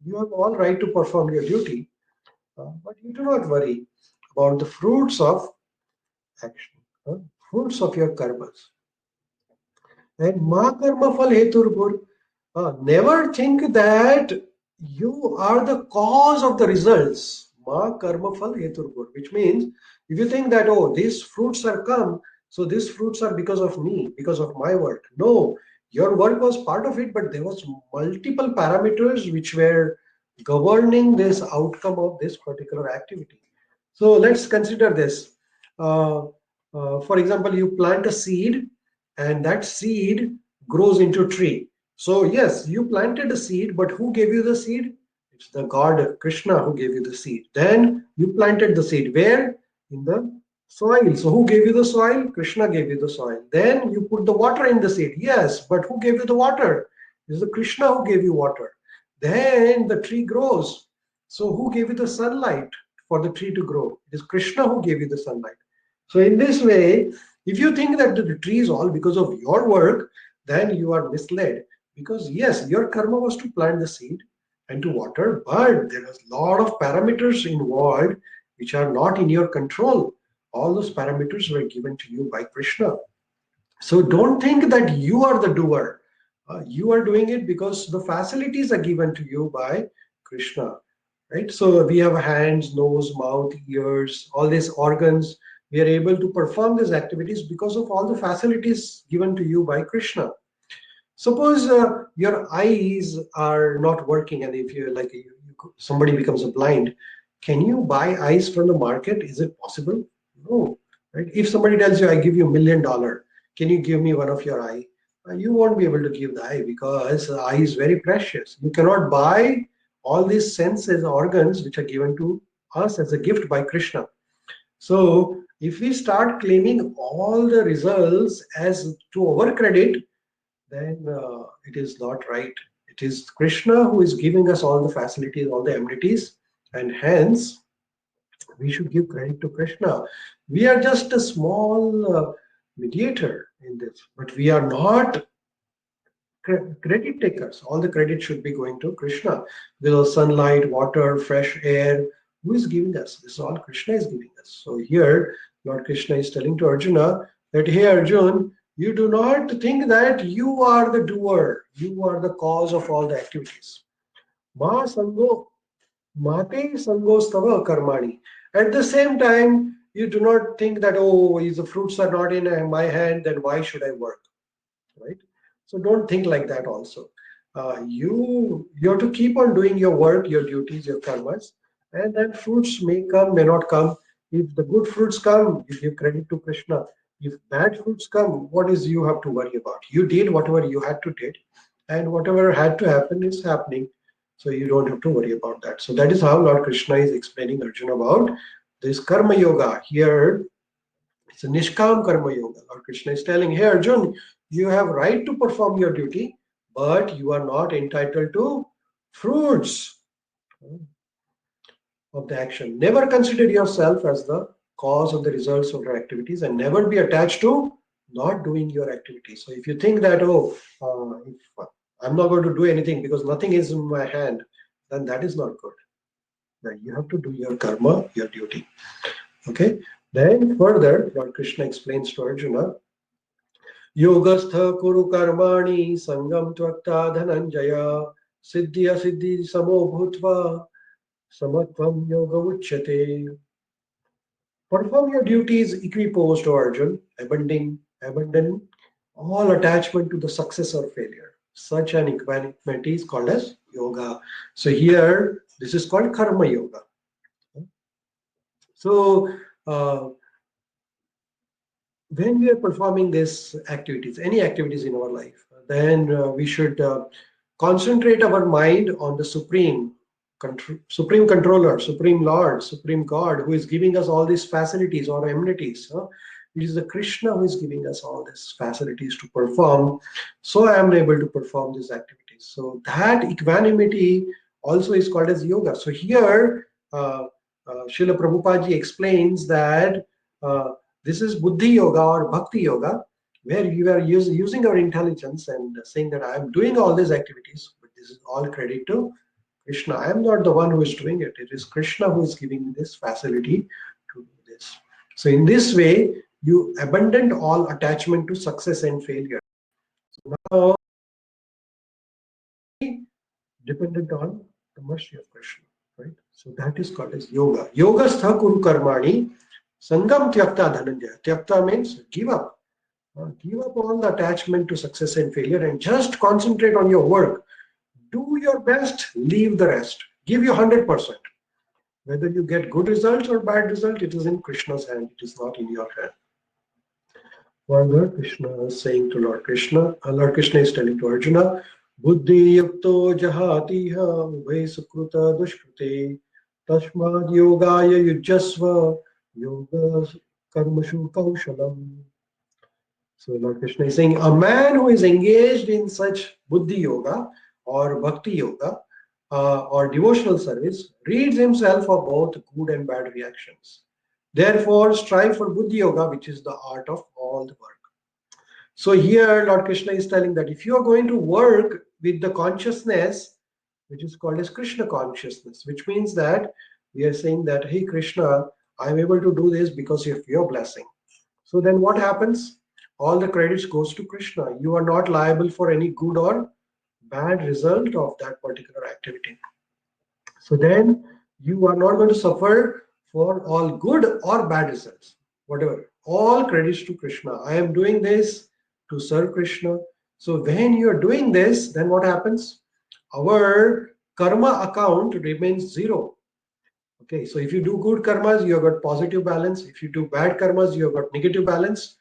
You have all right to perform your duty, but you do not worry about the fruits of action, fruits of your karmas. And ma karma phal heturbhur. Never think that you are the cause of the results. Ma karma phal heturbhur, which means if you think that, oh, these fruits are come, so these fruits are because of me, because of my work. No, your work was part of it, but there was multiple parameters which were governing this outcome of this particular activity. So let's consider this. Uh, for example, you plant a seed, and that seed grows into a tree. So yes, you planted a seed, but who gave you the seed? It's the God Krishna who gave you the seed. Then you planted the seed. Where? In the soil. So who gave you the soil? Krishna gave you the soil. Then you put the water in the seed. Yes, but who gave you the water? It's the Krishna who gave you water. Then the tree grows. So who gave you the sunlight for the tree to grow? It is Krishna who gave you the sunlight. So in this way, if you think that the tree is all because of your work, then you are misled. Because yes, your karma was to plant the seed and to water, but there is a lot of parameters involved which are not in your control. All those parameters were given to you by Krishna. So don't think that you are the doer. You are doing it because the facilities are given to you by Krishna, right? So we have hands, nose, mouth, ears, all these organs. We are able to perform these activities because of all the facilities given to you by Krishna. Suppose your eyes are not working, and if you're like somebody becomes a blind, can you buy eyes from the market? Is it possible? No, right? If somebody tells you, "I give you $1 million, can you give me one of your eye?" You won't be able to give the eye because the eye is very precious. You cannot buy all these senses, organs, which are given to us as a gift by Krishna. So if we start claiming all the results as to our credit, then it is not right. It is Krishna who is giving us all the facilities, all the amenities, and hence we should give credit to Krishna. We are just a small mediator in this, but we are not credit takers. All the credit should be going to Krishna. Because sunlight, water, fresh air, who is giving us? This is all Krishna is giving us. So here, Lord Krishna is telling to Arjuna that, hey Arjun, you do not think that you are the doer, you are the cause of all the activities. Ma sango, mate sango stava karmani. At the same time, you do not think that, oh, if the fruits are not in my hand, then why should I work? Right? So don't think like that also. You have to keep on doing your work, your duties, your karmas, and then fruits may come, may not come. If the good fruits come, you give credit to Krishna. If bad fruits come, what is you have to worry about? You did whatever you had to did, and whatever had to happen is happening. So you don't have to worry about that. So that is how Lord Krishna is explaining Arjuna about this karma yoga. Here it's a Nishkam Karma Yoga. Lord Krishna is telling, hey Arjun, you have right to perform your duty, but you are not entitled to fruits of the action. Never consider yourself as the cause of the results of your activities and never be attached to not doing your activities. So if you think that, oh, if I'm not going to do anything because nothing is in my hand, then that is not good. Then you have to do your karma, your duty. Okay. Then further, Lord Krishna explains to Arjuna, योगस्थ कुरु कर्माणि संगम त्यक्ता धनंजय सिद्धि असिद्धि समो भूत्वा समत्वम योग उच्यते. Perform your duties equiposed, O Arjun, abandon all attachment to the success or failure. Such an equanimity is called as yoga. So here, this is called karma yoga. So when we are performing these activities, any activities in our life, then we should concentrate our mind on the supreme controller, supreme lord, supreme god, who is giving us all these facilities or amenities. It is the Krishna who is giving us all these facilities to perform. So I am able to perform these activities. So that equanimity also is called as yoga. So here, Srila Prabhupada ji explains that this is Buddhi Yoga or Bhakti Yoga, where you are using our intelligence and saying that I am doing all these activities, but this is all credit to Krishna. I am not the one who is doing it. It is Krishna who is giving me this facility to do this. So in this way, you abandon all attachment to success and failure. So now, dependent on the mercy of Krishna, right? So that is called as yoga. Yoga stha kuru karmani sangam tyakta dhananjaya. Tyakta means give up. Give up all the attachment to success and failure and just concentrate on your work. Do your best, leave the rest. Give you 100%. Whether you get good results or bad result, it is in Krishna's hand. It is not in your hand. Further, Krishna is saying to Lord Krishna is telling to Arjuna, Buddhi yukto jahatiha ubhe sukruta dushkrute tasmad yogaya yujasva yoga karmashu kaushalam. So Lord Krishna is saying, a man who is engaged in such Buddhi Yoga or Bhakti Yoga or devotional service reads himself of both good and bad reactions. Therefore, strive for Buddhi Yoga, which is the art of all the work. So here Lord Krishna is telling that if you are going to work with the consciousness, which is called as Krishna consciousness, which means that we are saying that, hey Krishna, I am able to do this because of your blessing. So then what happens? All the credits goes to Krishna. You are not liable for any good or bad result of that particular activity. So then you are not going to suffer for all good or bad results. Whatever. All credits to Krishna. I am doing this to serve Krishna. So when you are doing this, then what happens? Our karma account remains zero. Okay, so if you do good karmas, you have got positive balance. If you do bad karmas, you have got negative balance.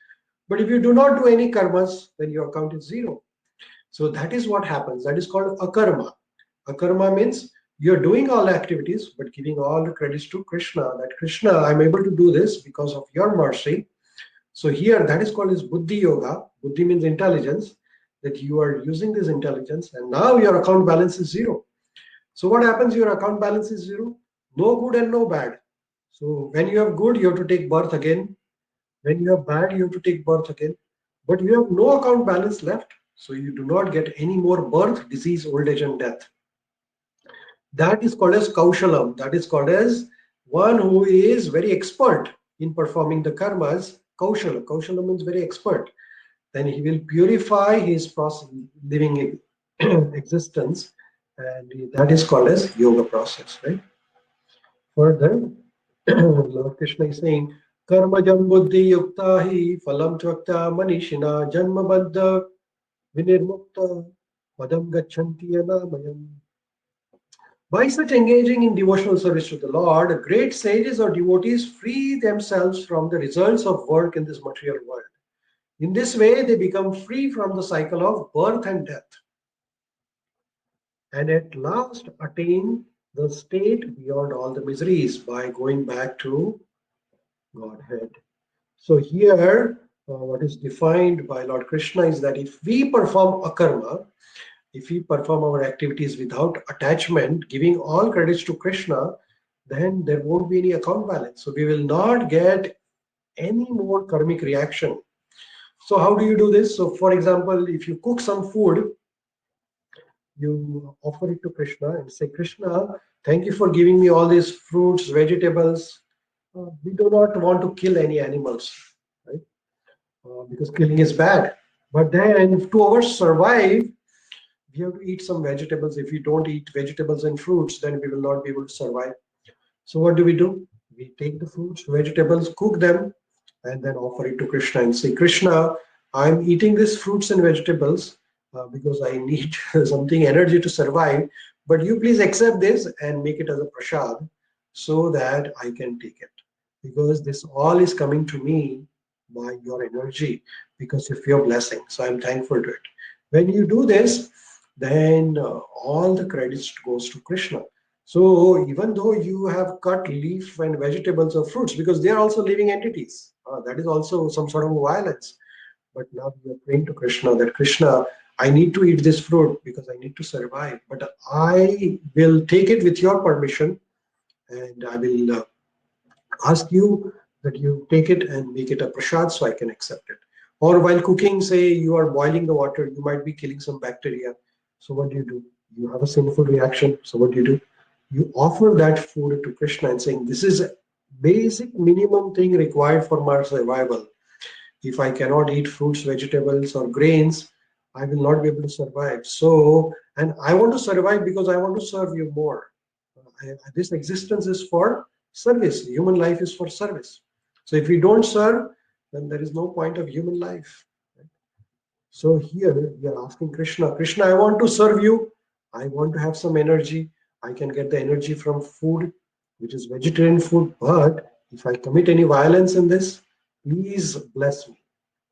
But if you do not do any karmas, then your account is zero. So that is what happens. That is called akarma. Akarma means you're doing all activities, but giving all the credits to Krishna. That Krishna, I'm able to do this because of your mercy. So here, that is called as Buddhi Yoga. Buddhi means intelligence, that you are using this intelligence, and now your account balance is zero. So what happens? Your account balance is zero. No good and no bad. So when you have good, you have to take birth again. When you have bad, you have to take birth again. But you have no account balance left. So you do not get any more birth, disease, old age, and death. That is called as Kaushalam. That is called as one who is very expert in performing the karmas. Kaushala. Kaushala means very expert. Then he will purify his process, living existence, and that is called as yoga process, right? Further, Lord Krishna is saying, Karmajam buddhi yukta hi phalam tvakta manishina janma baddha vinirmukta padam gacchanti anamayam. By such engaging in devotional service to the Lord, great sages or devotees free themselves from the results of work in this material world. In this way, they become free from the cycle of birth and death, and at last attain the state beyond all the miseries by going back to Godhead. So here, what is defined by Lord Krishna is that if we perform akarma, if we perform our activities without attachment, giving all credits to Krishna, then there won't be any account balance. So we will not get any more karmic reaction. So how do you do this? So for example, if you cook some food, you offer it to Krishna and say, Krishna, thank you for giving me all these fruits, vegetables. We do not want to kill any animals, right? Because killing is bad. But then to our survive, we have to eat some vegetables. If we don't eat vegetables and fruits, then we will not be able to survive. So what do? We take the fruits, vegetables, cook them, and then offer it to Krishna and say, Krishna, I'm eating these fruits and vegetables because I need something energy to survive. But you please accept this and make it as a prasad so that I can take it. Because this all is coming to me by your energy, because of your blessing. So I'm thankful to it. When you do this, then all the credits goes to Krishna. So even though you have cut leaf and vegetables or fruits, because they are also living entities, that is also some sort of violence. But now you are praying to Krishna that Krishna, I need to eat this fruit because I need to survive. But I will take it with your permission, and I will ask you that you take it and make it a prasad so I can accept it. Or while cooking, say you are boiling the water, you might be killing some bacteria. So what do? You have a sinful reaction. So what do? You offer that food to Krishna and saying, this is a basic minimum thing required for my survival. If I cannot eat fruits, vegetables, or grains, I will not be able to survive. So, and I want to survive because I want to serve you more. This existence is for service. Human life is for service. So, if we don't serve, then there is no point of human life. So, here we are asking Krishna, Krishna, I want to serve you. I want to have some energy. I can get the energy from food, which is vegetarian food. But if I commit any violence in this, please bless me.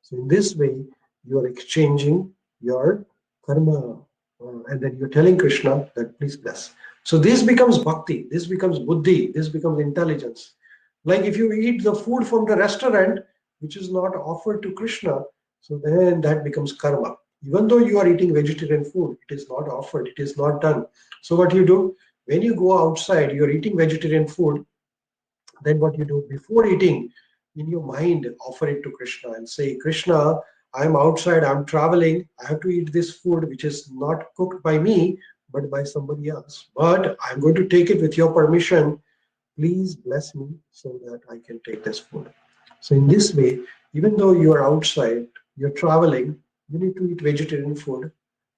So in this way, you are exchanging your karma, and then you're telling Krishna that please bless. So this becomes bhakti, this becomes buddhi, this becomes intelligence. Like if you eat the food from the restaurant, which is not offered to Krishna, so then that becomes karma. Even though you are eating vegetarian food, it is not offered, it is not done. So what you do, when you go outside, you're eating vegetarian food, then what you do before eating, in your mind offer it to Krishna and say, Krishna, I'm outside, I'm traveling, I have to eat this food which is not cooked by me but by somebody else, but I'm going to take it with your permission. Please bless me so that I can take this food. So in this way, even though you are outside, you're traveling, you need to eat vegetarian food,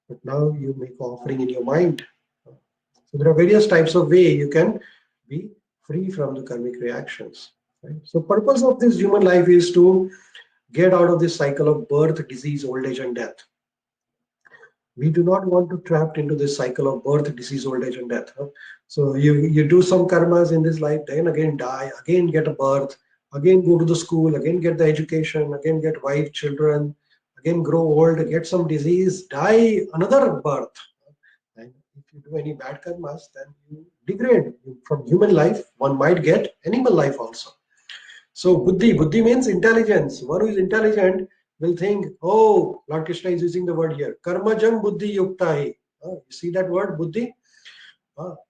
but now you make offering in your mind. So there are various types of way you can be free from the karmic reactions. Right? So purpose of this human life is to get out of this cycle of birth, disease, old age, and death. We do not want to trapped into this cycle of birth, disease, old age, and death. Huh? So you do some karmas in this life, then again die, again get a birth, again go to the school, again get the education, again get wife, children, again grow old, get some disease, die, another birth. And if you do any bad karmas, then you degrade. From human life, one might get animal life also. So buddhi means intelligence. One who is intelligent will think, oh, Lord Krishna is using the word here. Karmajam buddhi yukta hi. You see that word buddhi?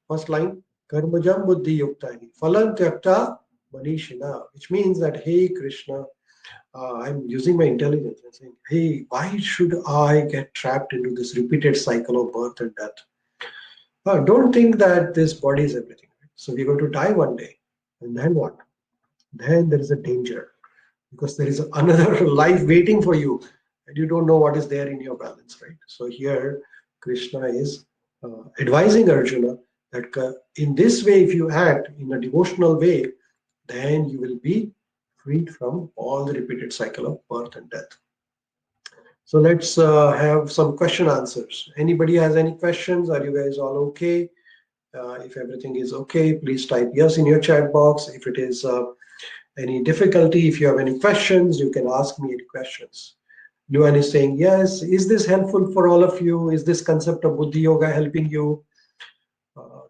First line. Karmajam buddhi yukta hi. Phalan tyakta manishina. Which means that, hey Krishna, I'm using my intelligence and saying, hey, why should I get trapped into this repeated cycle of birth and death? Don't think that this body is everything. Right? So we're going to die one day. And then what? Then there is a danger because there is another life waiting for you and you don't know what is there in your balance, right? So here Krishna is advising Arjuna that in this way, if you act in a devotional way, then you will be freed from all the repeated cycle of birth and death. So let's have some question answers. Anybody has any questions? Are you guys all okay? If everything is okay, please type yes in your chat box. If it is any difficulty, if you have any questions, you can ask me any questions. Luan is saying yes. Is this helpful for all of you? Is this concept of Buddhi Yoga helping you?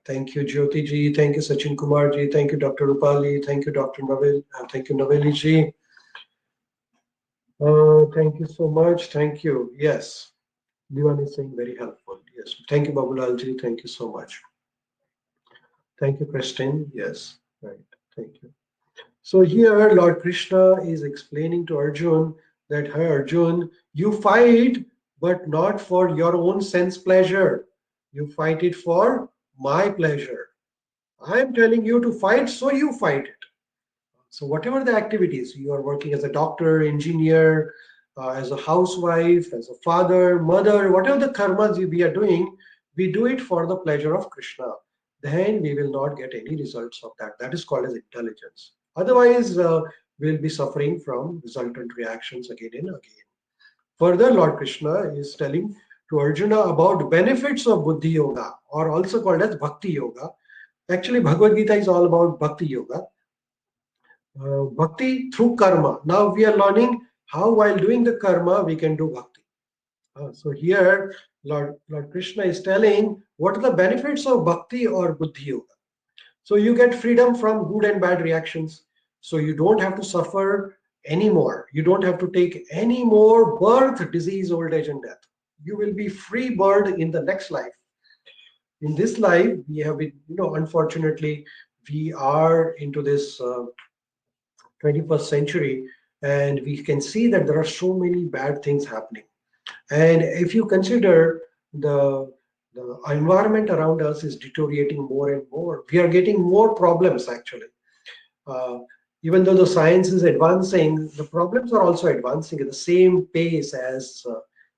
Thank you, Jyoti ji. Thank you, Sachin Kumar ji. Thank you, Dr. Rupali. Thank you, Dr. Navel. Thank you, Naveli ji. Thank you so much. Thank you. Yes. Luan is saying very helpful. Yes. Thank you, Babulal ji. Thank you so much. Thank you, Christine. Yes. Right. Thank you. So here Lord Krishna is explaining to Arjun that, hey Arjun, you fight, but not for your own sense pleasure. You fight it for my pleasure. I am telling you to fight, so you fight it. So whatever the activities, you are working as a doctor, engineer, as a housewife, as a father, mother, whatever the karmas we are doing, we do it for the pleasure of Krishna. Then we will not get any results of that. That is called as intelligence. Otherwise, we'll be suffering from resultant reactions again and again. Further, Lord Krishna is telling to Arjuna about benefits of Buddhi Yoga, or also called as Bhakti Yoga. Actually, Bhagavad Gita is all about Bhakti Yoga. Bhakti through karma. Now we are learning how while doing the karma we can do bhakti. So here Lord Krishna is telling what are the benefits of bhakti or buddhi yoga. So you get freedom from good and bad reactions. So you don't have to suffer anymore. You don't have to take any more birth, disease, old age, and death. You will be free bird in the next life. In this life, we have been, unfortunately, we are into this 21st century, and we can see that there are so many bad things happening. And if you consider the environment around us is deteriorating more and more, we are getting more problems actually. Uh, Even though the science is advancing, the problems are also advancing at the same pace as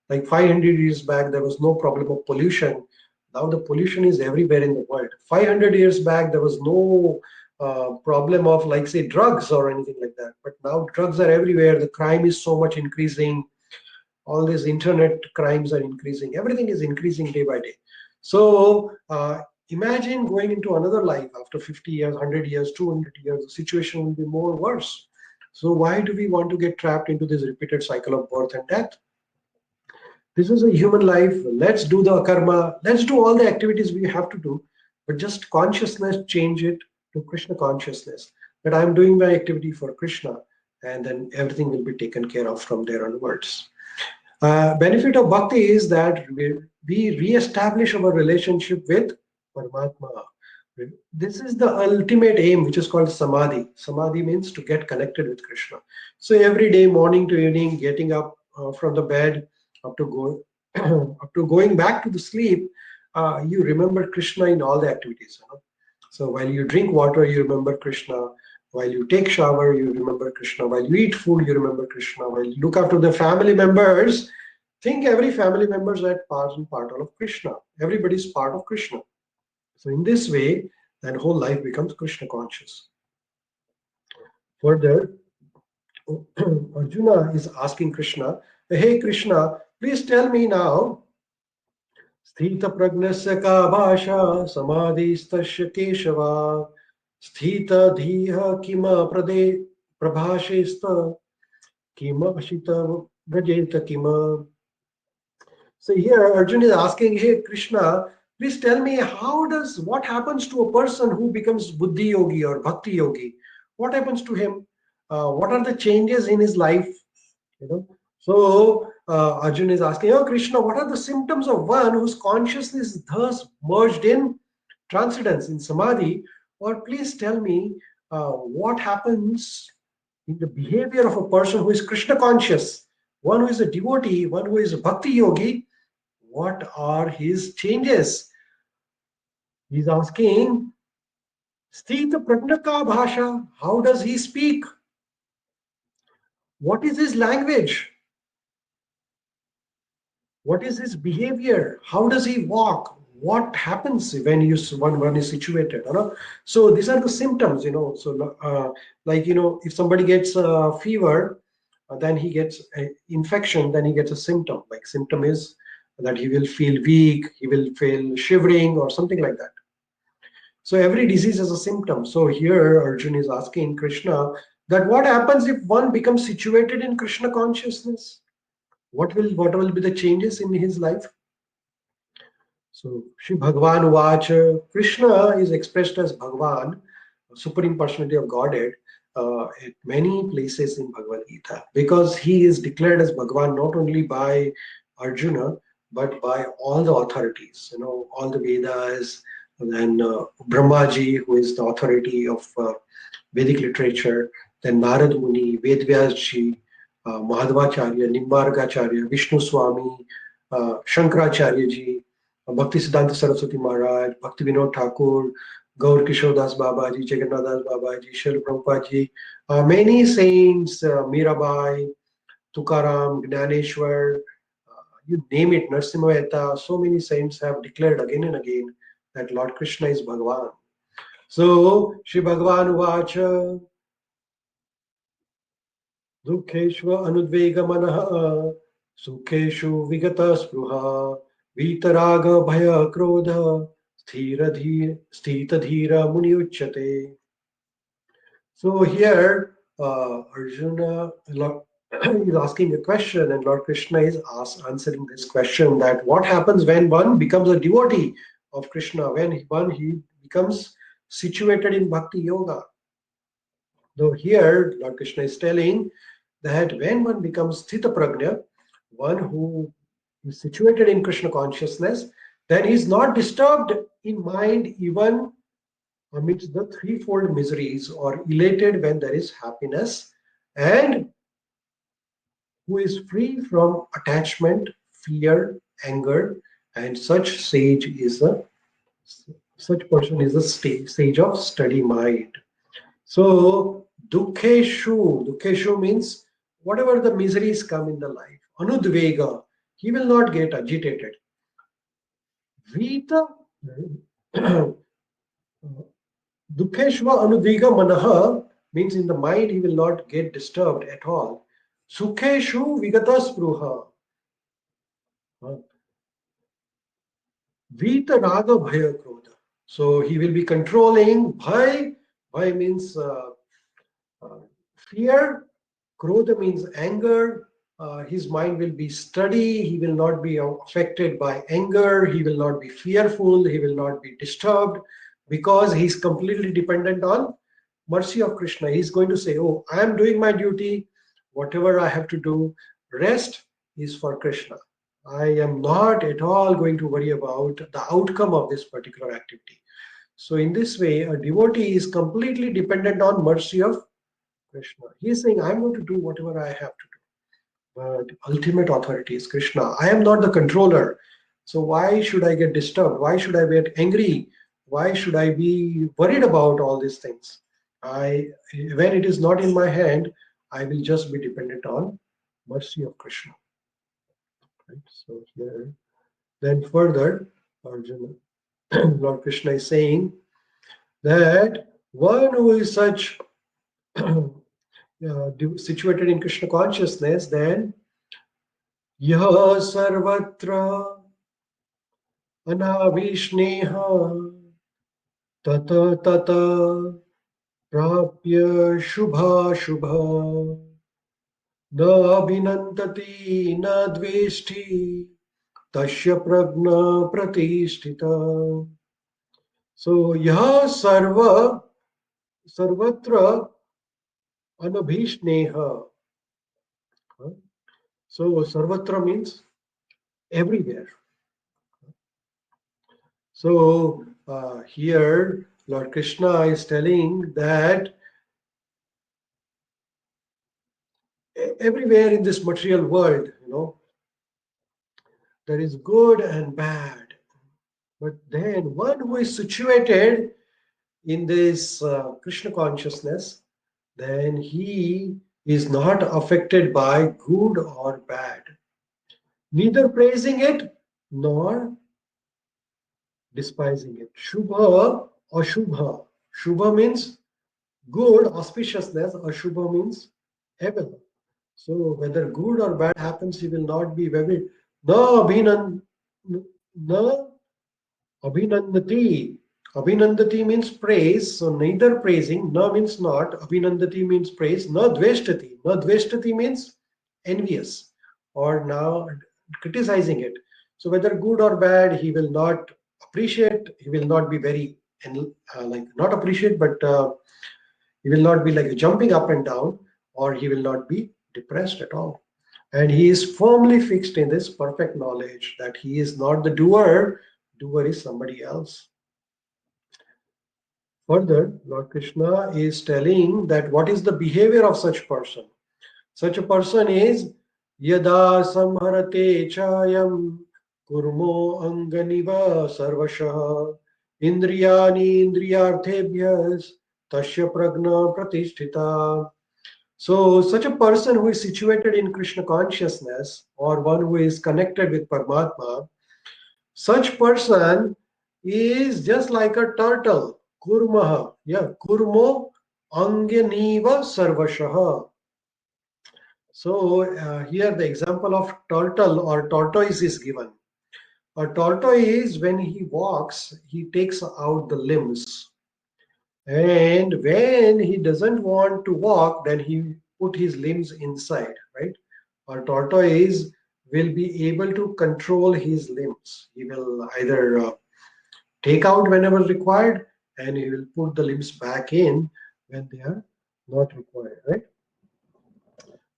like 500 years back, there was no problem of pollution. Now the pollution is everywhere in the world. 500 years back, there was no problem of, like, say, drugs or anything like that. But now drugs are everywhere. The crime is so much increasing. All these internet crimes are increasing. Everything is increasing day by day. So imagine going into another life after 50 years, 100 years, 200 years, the situation will be more worse. So why do we want to get trapped into this repeated cycle of birth and death? This is a human life. Let's do the karma. Let's do all the activities we have to do, but just consciousness, change it to Krishna consciousness. That I'm doing my activity for Krishna, and then everything will be taken care of from there onwards. Benefit of bhakti is that we re-establish our relationship with Paramatma. This is the ultimate aim, which is called samadhi. Samadhi means to get connected with Krishna. So every day, morning to evening, getting up from the bed, up to go, up to going back to the sleep, you remember Krishna in all the activities. So while you drink water, you remember Krishna. While you take shower, you remember Krishna. While you eat food, you remember Krishna. While you look after the family members, think every family member is at part and part of Krishna. Everybody is part of Krishna. So in this way, that whole life becomes Krishna conscious. Further, Arjuna is asking Krishna, "Hey Krishna, please tell me now, स्थितप्रज्ञस्य का भाषा समाधिस्तस्य केशव स्थितधियः किम प्रदे प्रभाषेस्त किम अशित व्रजेत किम." So here Arjun is asking, "Hey Krishna, please tell me, what happens to a person who becomes buddhi yogi or bhakti yogi? What happens to him? What are the changes in his life? You know." So Arjun is asking, "Oh Krishna, what are the symptoms of one whose consciousness is thus merged in transcendence, in samadhi? Or please tell me what happens in the behavior of a person who is Krishna conscious, one who is a devotee, one who is a bhakti yogi. What are his changes?" He's asking, Sthita Pragnaka Bhasha, how does he speak? What is his language? What is his behavior? How does he walk? What happens when one is situated? So these are the symptoms. So if somebody gets a fever, then he gets an infection, then he gets a symptom. Like symptom is that he will feel weak, he will feel shivering or something like that. So every disease has a symptom. So here Arjun is asking Krishna that what happens if one becomes situated in Krishna consciousness? What will be the changes in his life? So Shri Bhagavan Uvacha, Krishna is expressed as Bhagavan, Supreme Personality of Godhead, at many places in Bhagavad Gita, because he is declared as Bhagavan not only by Arjuna but by all the authorities, all the Vedas, and then Brahmaji, who is the authority of Vedic literature, then Narad Muni, Vedvyasji, Madhvacharya, Nimbargacharya, Vishnu Swami, Shankaracharya ji, Bhakti Siddhanta Saraswati Maharaj, Bhakti Vinod Thakur, Gaur Kishore Das Babaji, Jagannath Das Babaji, Srila Prabhupada ji, many saints, Mirabai, Tukaram, Gnaneshwar, you name it, Narsimha Mehta, so many saints have declared again and again that Lord Krishna is Bhagavan. So, Shri Bhagavan Uvacha, Dukeshva Anudvega Manaha, Sukeshu Vigata Spruha, Vitaraga Bhaya Krodha, Sthita Dhira Muni Uchyate. So here, Arjuna, is asking a question, and Lord Krishna is answering this question, that what happens when one becomes a devotee of Krishna, when he becomes situated in bhakti yoga. Though here Lord Krishna is telling that when one becomes sthita prajna, one who is situated in Krishna consciousness, then he is not disturbed in mind even amidst the threefold miseries, or elated when there is happiness, and who is free from attachment, fear, anger, and such person is a stage of steady mind. So dukkeshu means whatever the miseries come in the life. Anudvega, he will not get agitated. Vita dukkeshva anudvega manaha means in the mind he will not get disturbed at all. Sukheshu vigata spruha. Vita raga bhaya krodha. So he will be controlling bhai. Bhai means fear. Krodha means anger. His mind will be steady. He will not be affected by anger. He will not be fearful. He will not be disturbed, because he's completely dependent on mercy of Krishna. He's going to say, "Oh, I am doing my duty. Whatever I have to do, rest is for Krishna. I am not at all going to worry about the outcome of this particular activity." So, in this way, a devotee is completely dependent on mercy of Krishna. He is saying, "I'm going to do whatever I have to do, but ultimate authority is Krishna. I am not the controller. So why should I get disturbed? Why should I get angry? Why should I be worried about all these things? I When it is not in my hand, I will just be dependent on mercy of Krishna." Right? So here, then further, Arjuna, Lord Krishna is saying that one who is such situated in Krishna consciousness, then yah sarvatra अनाविष्णेह तत तत प्राप्य शुभाशुभ न अभिनन्दति न द्वेष्टि तस्य प्रज्ञा प्रतिष्ठिता. So यह सर्वत्र anabhishneha. So sarvatra means everywhere. So here Lord Krishna is telling that everywhere in this material world, there is good and bad. But then one who is situated in this Krishna consciousness, then he is not affected by good or bad, neither praising it nor despising it. Shubha or Shubha. Shubha means good, auspiciousness, or Shubha means evil. So whether good or bad happens, he will not be very na abhinandati. Abhinandati means praise. So neither praising, na means not. Abhinandati means praise. Na dveshtati. Na dveshtati means envious or now criticizing it. So whether good or bad, he will not appreciate. He will not be very like not appreciate, but he will not be like jumping up and down, or he will not be depressed at all. And he is firmly fixed in this perfect knowledge that he is not the doer is somebody else. Further, Lord Krishna is telling that what is the behavior of such person. Such a person is yada samharate chayam kurmo anganiva sarvashah indriyani indriyarthebhyas tasya pragna pratisthita. So, such a person who is situated in Krishna consciousness, or one who is connected with Paramatma, such person is just like a turtle. Kurmaha. Yeah, kurmo angyaniva sarvashaha. So, here the example of turtle or tortoise is given. A tortoise, when he walks, he takes out the limbs. And when he doesn't want to walk, then he put his limbs inside, right? A tortoise will be able to control his limbs. He will either take out whenever required, and he will put the limbs back in when they are not required, right?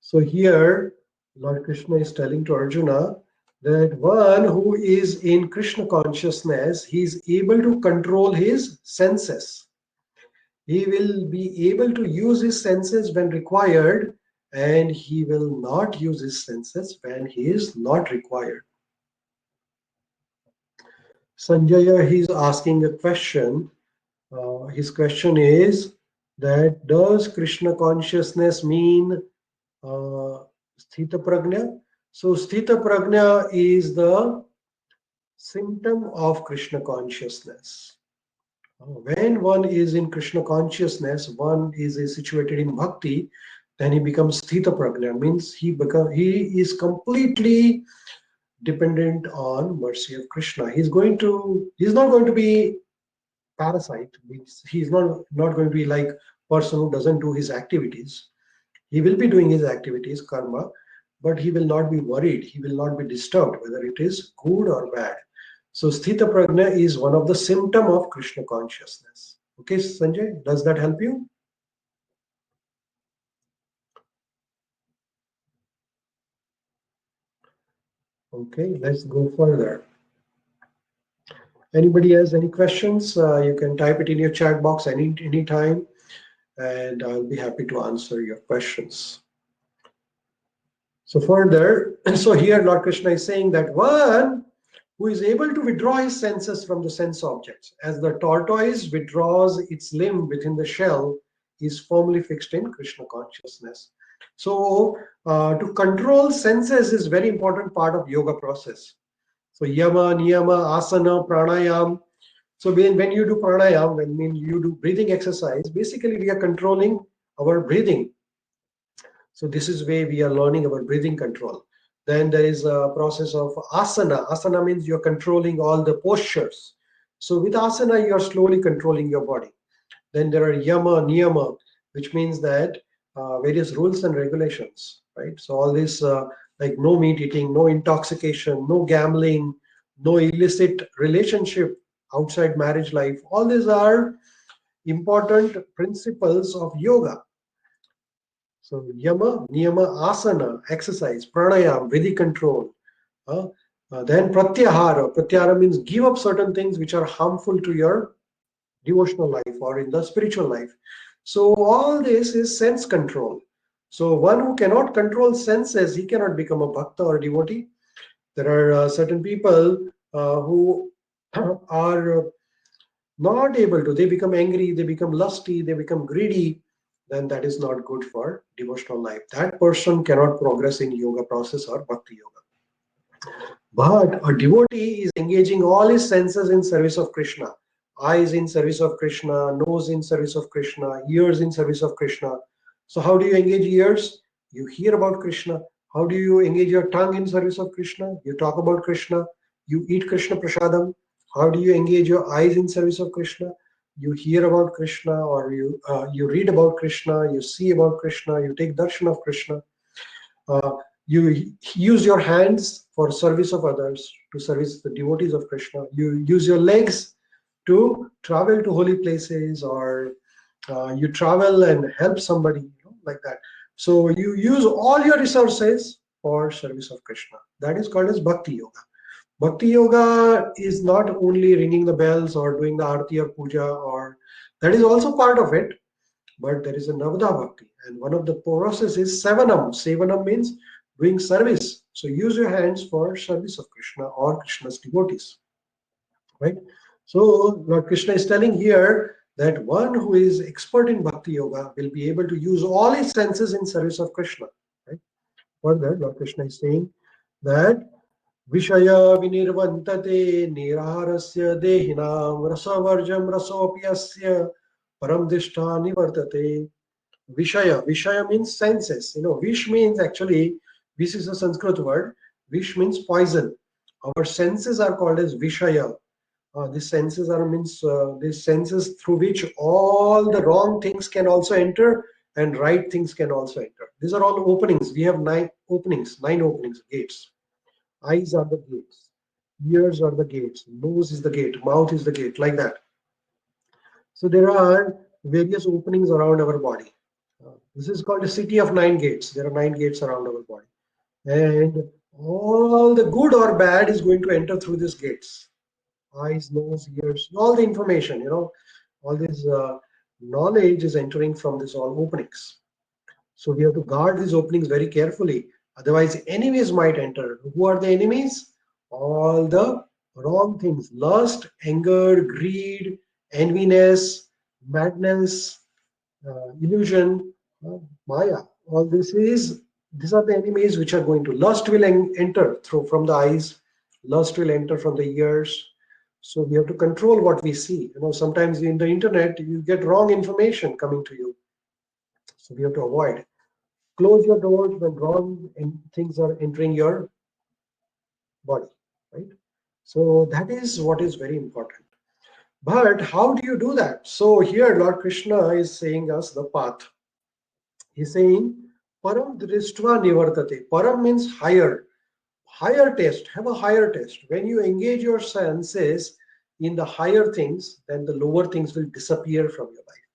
So here, Lord Krishna is telling to Arjuna that one who is in Krishna consciousness, he is able to control his senses. He will be able to use his senses when required, and he will not use his senses when he is not required. Sanjaya, he's asking a question. His question is that does Krishna consciousness mean Sthita Prajna? So Sthita Prajna is the symptom of Krishna consciousness. When one is in Krishna consciousness, one is situated in bhakti, then he becomes Sthita Prajna, means he is completely dependent on mercy of Krishna. He's not going to be parasite. He's not going to be like person who doesn't do his activities. He will be doing his activities, karma, but he will not be worried. He will not be disturbed whether it is good or bad. So Sthita Prajna is one of the symptom of Krishna consciousness. Okay, Sanjay, does that help you? Okay, let's go further. Anybody has any questions? You can type it in your chat box any time, and I'll be happy to answer your questions. So further, so here Lord Krishna is saying that one who is able to withdraw his senses from the sense objects, as the tortoise withdraws its limb within the shell, is firmly fixed in Krishna consciousness. So to control senses is very important part of yoga process. So yama, niyama, asana, pranayam. So when you do pranayam, when you do breathing exercise, basically we are controlling our breathing. So this is where we are learning about breathing control. Then there is a process of asana. Asana means you're controlling all the postures. So with asana, you are slowly controlling your body. Then there are yama, niyama, which means that various rules and regulations, right? So all this, like no meat eating, no intoxication, no gambling, no illicit relationship outside marriage life. All these are important principles of yoga. So yama, niyama, asana, exercise, pranayam, vidhi control. Then pratyahara. Pratyahara means give up certain things which are harmful to your devotional life or in the spiritual life. So all this is sense control. So one who cannot control senses, he cannot become a bhakta or devotee. There are certain people who are not able to. They become angry, they become lusty, they become greedy. Then that is not good for devotional life. That person cannot progress in yoga process or bhakti yoga. But a devotee is engaging all his senses in service of Krishna. Eyes in service of Krishna, nose in service of Krishna, ears in service of Krishna. So how do you engage ears? You hear about Krishna. How do you engage your tongue in service of Krishna? You talk about Krishna. You eat Krishna prasadam. How do you engage your eyes in service of Krishna? You hear about Krishna, or you read about Krishna. You see about Krishna. You take darshan of Krishna. You use your hands for service of others, to service the devotees of Krishna. You use your legs to travel to holy places, or you travel and help somebody, like that. So you use all your resources for service of Krishna. That is called as bhakti yoga. Bhakti yoga is not only ringing the bells or doing the arati or puja, or that is also part of it, but there is a Navada Bhakti, and one of the process is Sevanam. Sevanam means doing service. So use your hands for service of Krishna or Krishna's devotees, right? So Lord Krishna is telling here that one who is expert in Bhakti Yoga will be able to use all his senses in service of Krishna, right? Further, Lord Krishna is saying that Vishaya vinirvantate nirarasya dehinam rasavarjam rasopyasya param dishta nivartate. Vishaya means senses. Vish means actually, vish is a Sanskrit word. Vish means poison. Our senses are called as Vishaya. These senses are means these senses through which all the wrong things can also enter and right things can also enter. These are all openings. We have 9 openings, gates. Eyes are the gates. Ears are the gates. Nose is the gate. Mouth is the gate, like that. So there are various openings around our body. This is called a city of 9 gates. There are 9 gates around our body. And all the good or bad is going to enter through these gates. Eyes, nose, ears, all the information, all this knowledge is entering from these all openings. So we have to guard these openings very carefully. Otherwise, enemies might enter. Who are the enemies? All the wrong things: lust, anger, greed, enviness, madness, illusion, maya. All these are the enemies which are going to. Lust will enter through from the eyes. Lust will enter from the ears. So we have to control what we see. Sometimes in the internet you get wrong information coming to you. So we have to avoid. Close your doors when wrong things are entering your body, right? So that is what is very important. But how do you do that? So here Lord Krishna is saying us the path. He's saying param dristva nivartate. Param means higher. Higher test. Have a higher test. When you engage your senses in the higher things, then the lower things will disappear from your life.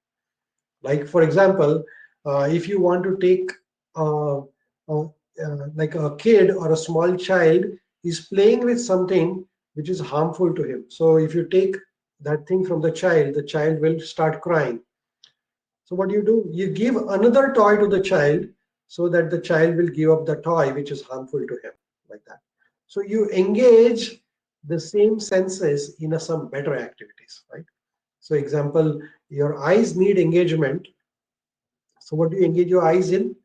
Like, for example, if you want to take uh, like a kid or a small child is playing with something which is harmful to him. So if you take that thing from the child will start crying. So what do? You give another toy to the child so that the child will give up the toy which is harmful to him, like that. So you engage the same senses in some better activities, right? So example, your eyes need engagement. So what do you engage your eyes in?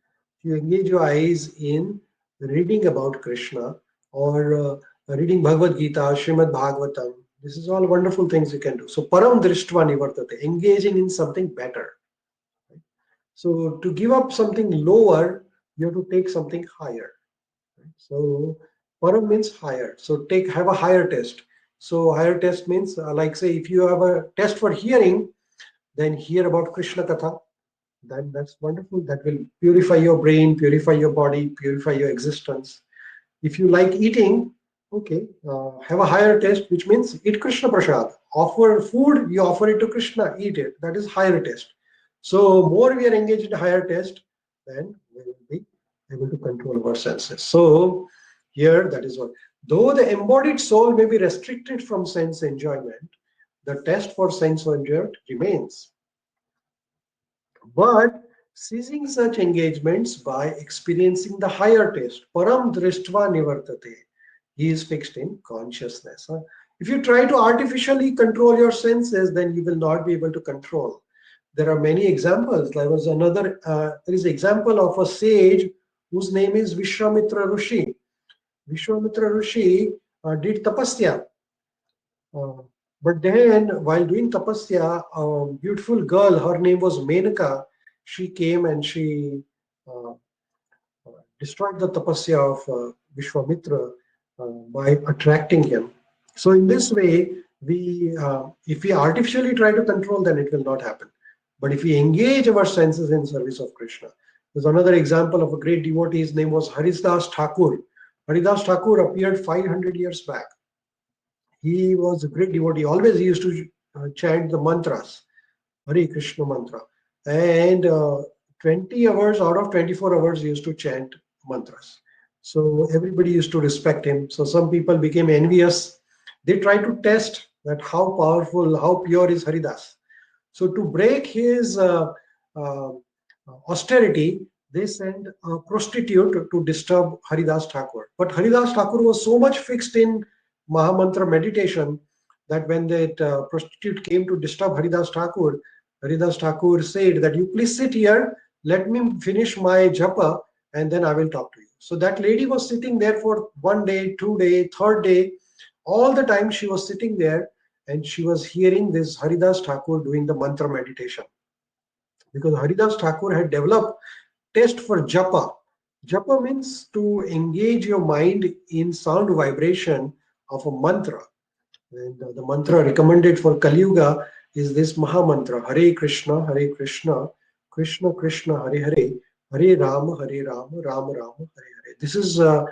You engage your eyes in reading about Krishna or reading Bhagavad Gita, Srimad Bhagavatam. This is all wonderful things you can do. So param drishtva nivartate, engaging in something better. Right? So to give up something lower, you have to take something higher. Right? So param means higher. So have a higher test. So higher test means like say if you have a test for hearing, then hear about Krishna Katha. Then that's wonderful. That will purify your brain, purify your body, purify your existence. If you like eating, okay, have a higher taste, which means eat Krishna Prasad. Offer food, you offer it to Krishna, eat it. That is higher taste. So more we are engaged in higher taste, then we will be able to control our senses. So here, that is what. Though the embodied soul may be restricted from sense enjoyment, the test for sense enjoyment remains. But ceasing such engagements by experiencing the higher taste, param drishtva nivartate, he is fixed in consciousness. If you try to artificially control your senses, then you will not be able to control. There are many examples. There is an example of a sage whose name is Vishwamitra Rishi. Vishwamitra Rishi did tapasya. Uh, but then, while doing tapasya, a beautiful girl, her name was Menaka, she came and she uh, destroyed the tapasya of Vishwamitra by attracting him. So, in this way, if we artificially try to control, then it will not happen. But if we engage our senses in service of Krishna, there's another example of a great devotee. His name was Haridas Thakur. Haridas Thakur appeared 500 years back. He was a great devotee. Always he used to chant the mantras, Hare Krishna mantra. And 20 hours out of 24 hours, he used to chant mantras. So everybody used to respect him. So some people became envious. They tried to test that how powerful, how pure is Haridas. So to break his uh, austerity, they sent a prostitute to disturb Haridas Thakur. But Haridas Thakur was so much fixed in Mahamantra meditation that when that prostitute came to disturb Haridas Thakur said that you please sit here, let me finish my japa and then I will talk to you. So that lady was sitting there for 1 day, 2 day, third day. All the time she was sitting there and she was hearing this Haridas Thakur doing the mantra meditation. Because Haridas Thakur had developed taste for japa. Japa means to engage your mind in sound vibration of a mantra. And the mantra recommended for Kali Yuga is this Maha Mantra, Hare Krishna, Krishna Krishna, Hare Hare, Hare Ram, Ram Ram, Hare Hare. This is uh,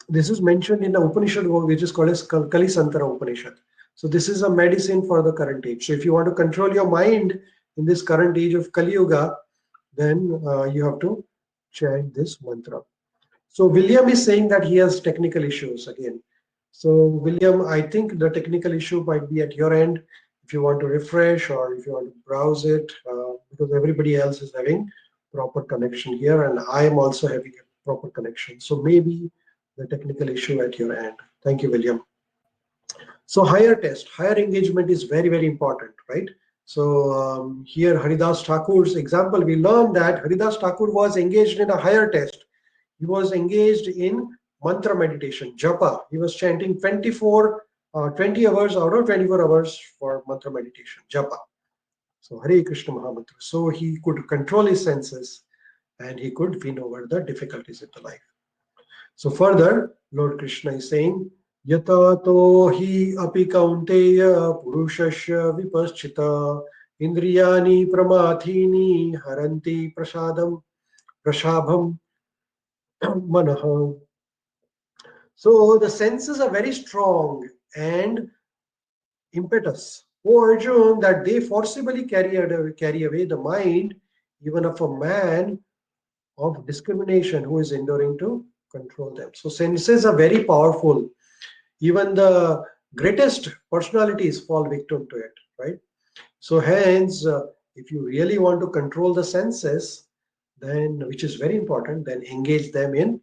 this is mentioned in the Upanishad which is called as Kali Santara Upanishad. So this is a medicine for the current age. So if you want to control your mind in this current age of Kali Yuga, then you have to chant this mantra. So William is saying that he has technical issues again. So William, I think the technical issue might be at your end. If you want to refresh or if you want to browse it, because everybody else is having proper connection here, and I am also having a proper connection. So maybe the technical issue at your end. Thank you, William. So higher test, higher engagement is very, very important, right? So here Haridas Thakur's example, we learned that Haridas Thakur was engaged in a higher test. He was engaged in mantra meditation, japa. He was chanting 20 hours out of 24 hours for mantra meditation, japa. So Hare Krishna Mahamantra. So he could control his senses and he could win over the difficulties in the life. So further, Lord Krishna is saying, Yatato hi api kaunteya purushasya vipaschita indriyani pramathini haranti prashabham manaha. So the senses are very strong and impetus. O Arjun, that they forcibly carry away the mind even of a man of discrimination who is enduring to control them. So senses are very powerful. Even the greatest personalities fall victim to it, right? So hence, if you really want to control the senses, then which is very important, then engage them in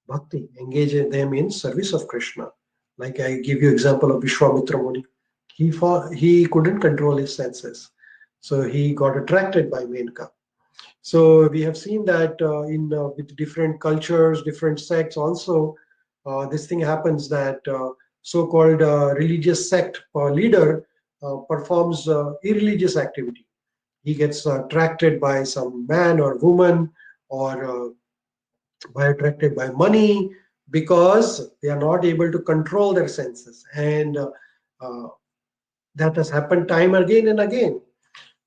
bhakti, engage them in service of Krishna. Like I give you example of Vishwamitra Muni. He couldn't control his senses, so he got attracted by Menka. So we have seen that in with different cultures, different sects also, this thing happens that so-called religious sect leader performs irreligious activity. He gets attracted by some man or woman or by attracted by money because they are not able to control their senses. And uh, that has happened time again and again.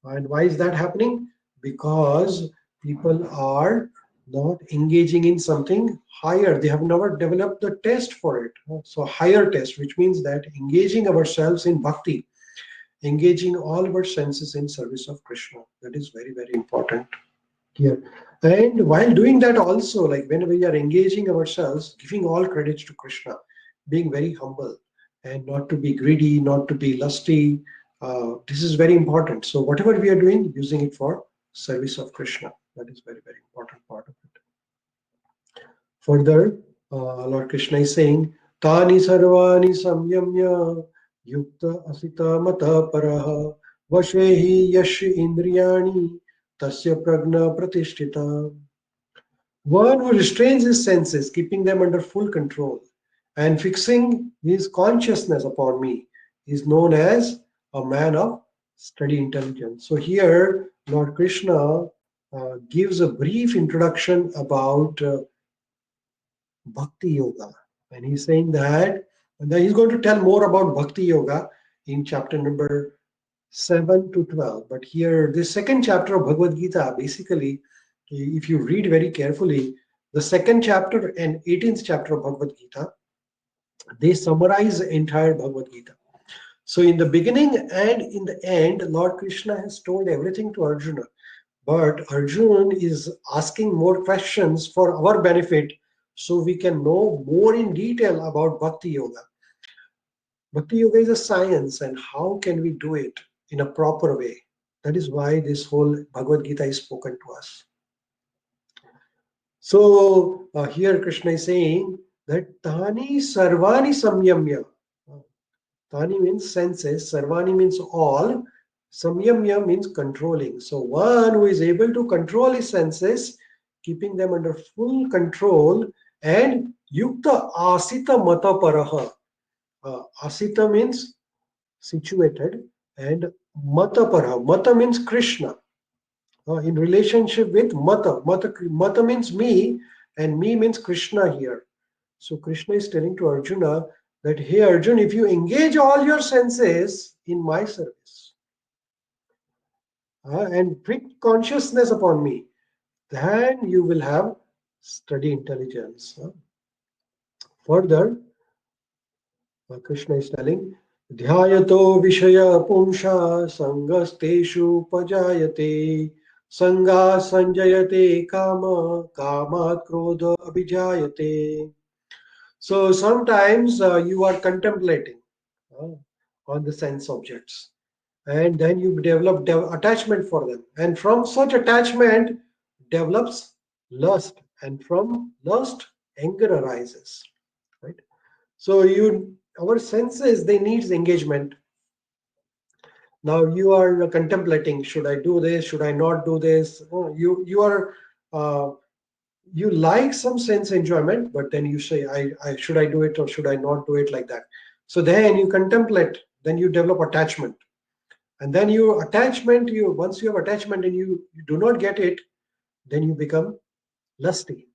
And why is that happening? Because people are not engaging in something higher. They have never developed the test for it. So, higher test, which means that engaging ourselves in bhakti, engaging all our senses in service of Krishna. That is very, very important here. And while doing that, also, like when we are engaging ourselves, giving all credits to Krishna, being very humble and not to be greedy, not to be lusty. This is very important. So, whatever we are doing, using it for service of Krishna. That is very, very important part of it. Further, Lord Krishna is saying, Tani sarvani samyamya yukta asita mata paraha vashehi yash indriyani tasya pragna pratishtita. One who restrains his senses, keeping them under full control, and fixing his consciousness upon me, is known as a man of steady intelligence. So here, Lord Krishna gives a brief introduction about Bhakti Yoga. And he's saying that, and then he's going to tell more about Bhakti Yoga in chapter number 7 to 12. But here, this second chapter of Bhagavad Gita, basically, if you read very carefully, the second chapter and 18th chapter of Bhagavad Gita, they summarize the entire Bhagavad Gita. So, in the beginning and in the end, Lord Krishna has told everything to Arjuna. But Arjuna is asking more questions for our benefit so we can know more in detail about Bhakti Yoga. Bhakti Yoga is a science, and how can we do it in a proper way? That is why this whole Bhagavad Gita is spoken to us. So here Krishna is saying that Tani Sarvani Samyamya. Tani means senses, Sarvani means all, Samyamya means controlling. So one who is able to control his senses, keeping them under full control, and Yukta Asita Mata Paraha. Asita means situated, and Mata Paraha. Mata means Krishna. In relationship with Mata. Mata means me, and me means Krishna here. So Krishna is telling to Arjuna that, hey Arjun, if you engage all your senses in my service, and strict consciousness upon me, then you will have steady intelligence. Further, Krishna is telling, Dhyayato Vishaya Pumsha Sangasteshu Pajayate Sanga Sanjayate Kama Kama Krodha Abhijayate. So sometimes you are contemplating uh, on the sense objects, and then you develop attachment for them, and from such attachment develops lust, and from lust anger arises, right? So our senses, they needs engagement. Now you are contemplating, should I do this, should I not do this? You are uh, you like some sense enjoyment, but then you say, I should I do it or should I not do it, like that. So then you contemplate, then you develop attachment, and then you once you have attachment and you do not get it, then you become lusty.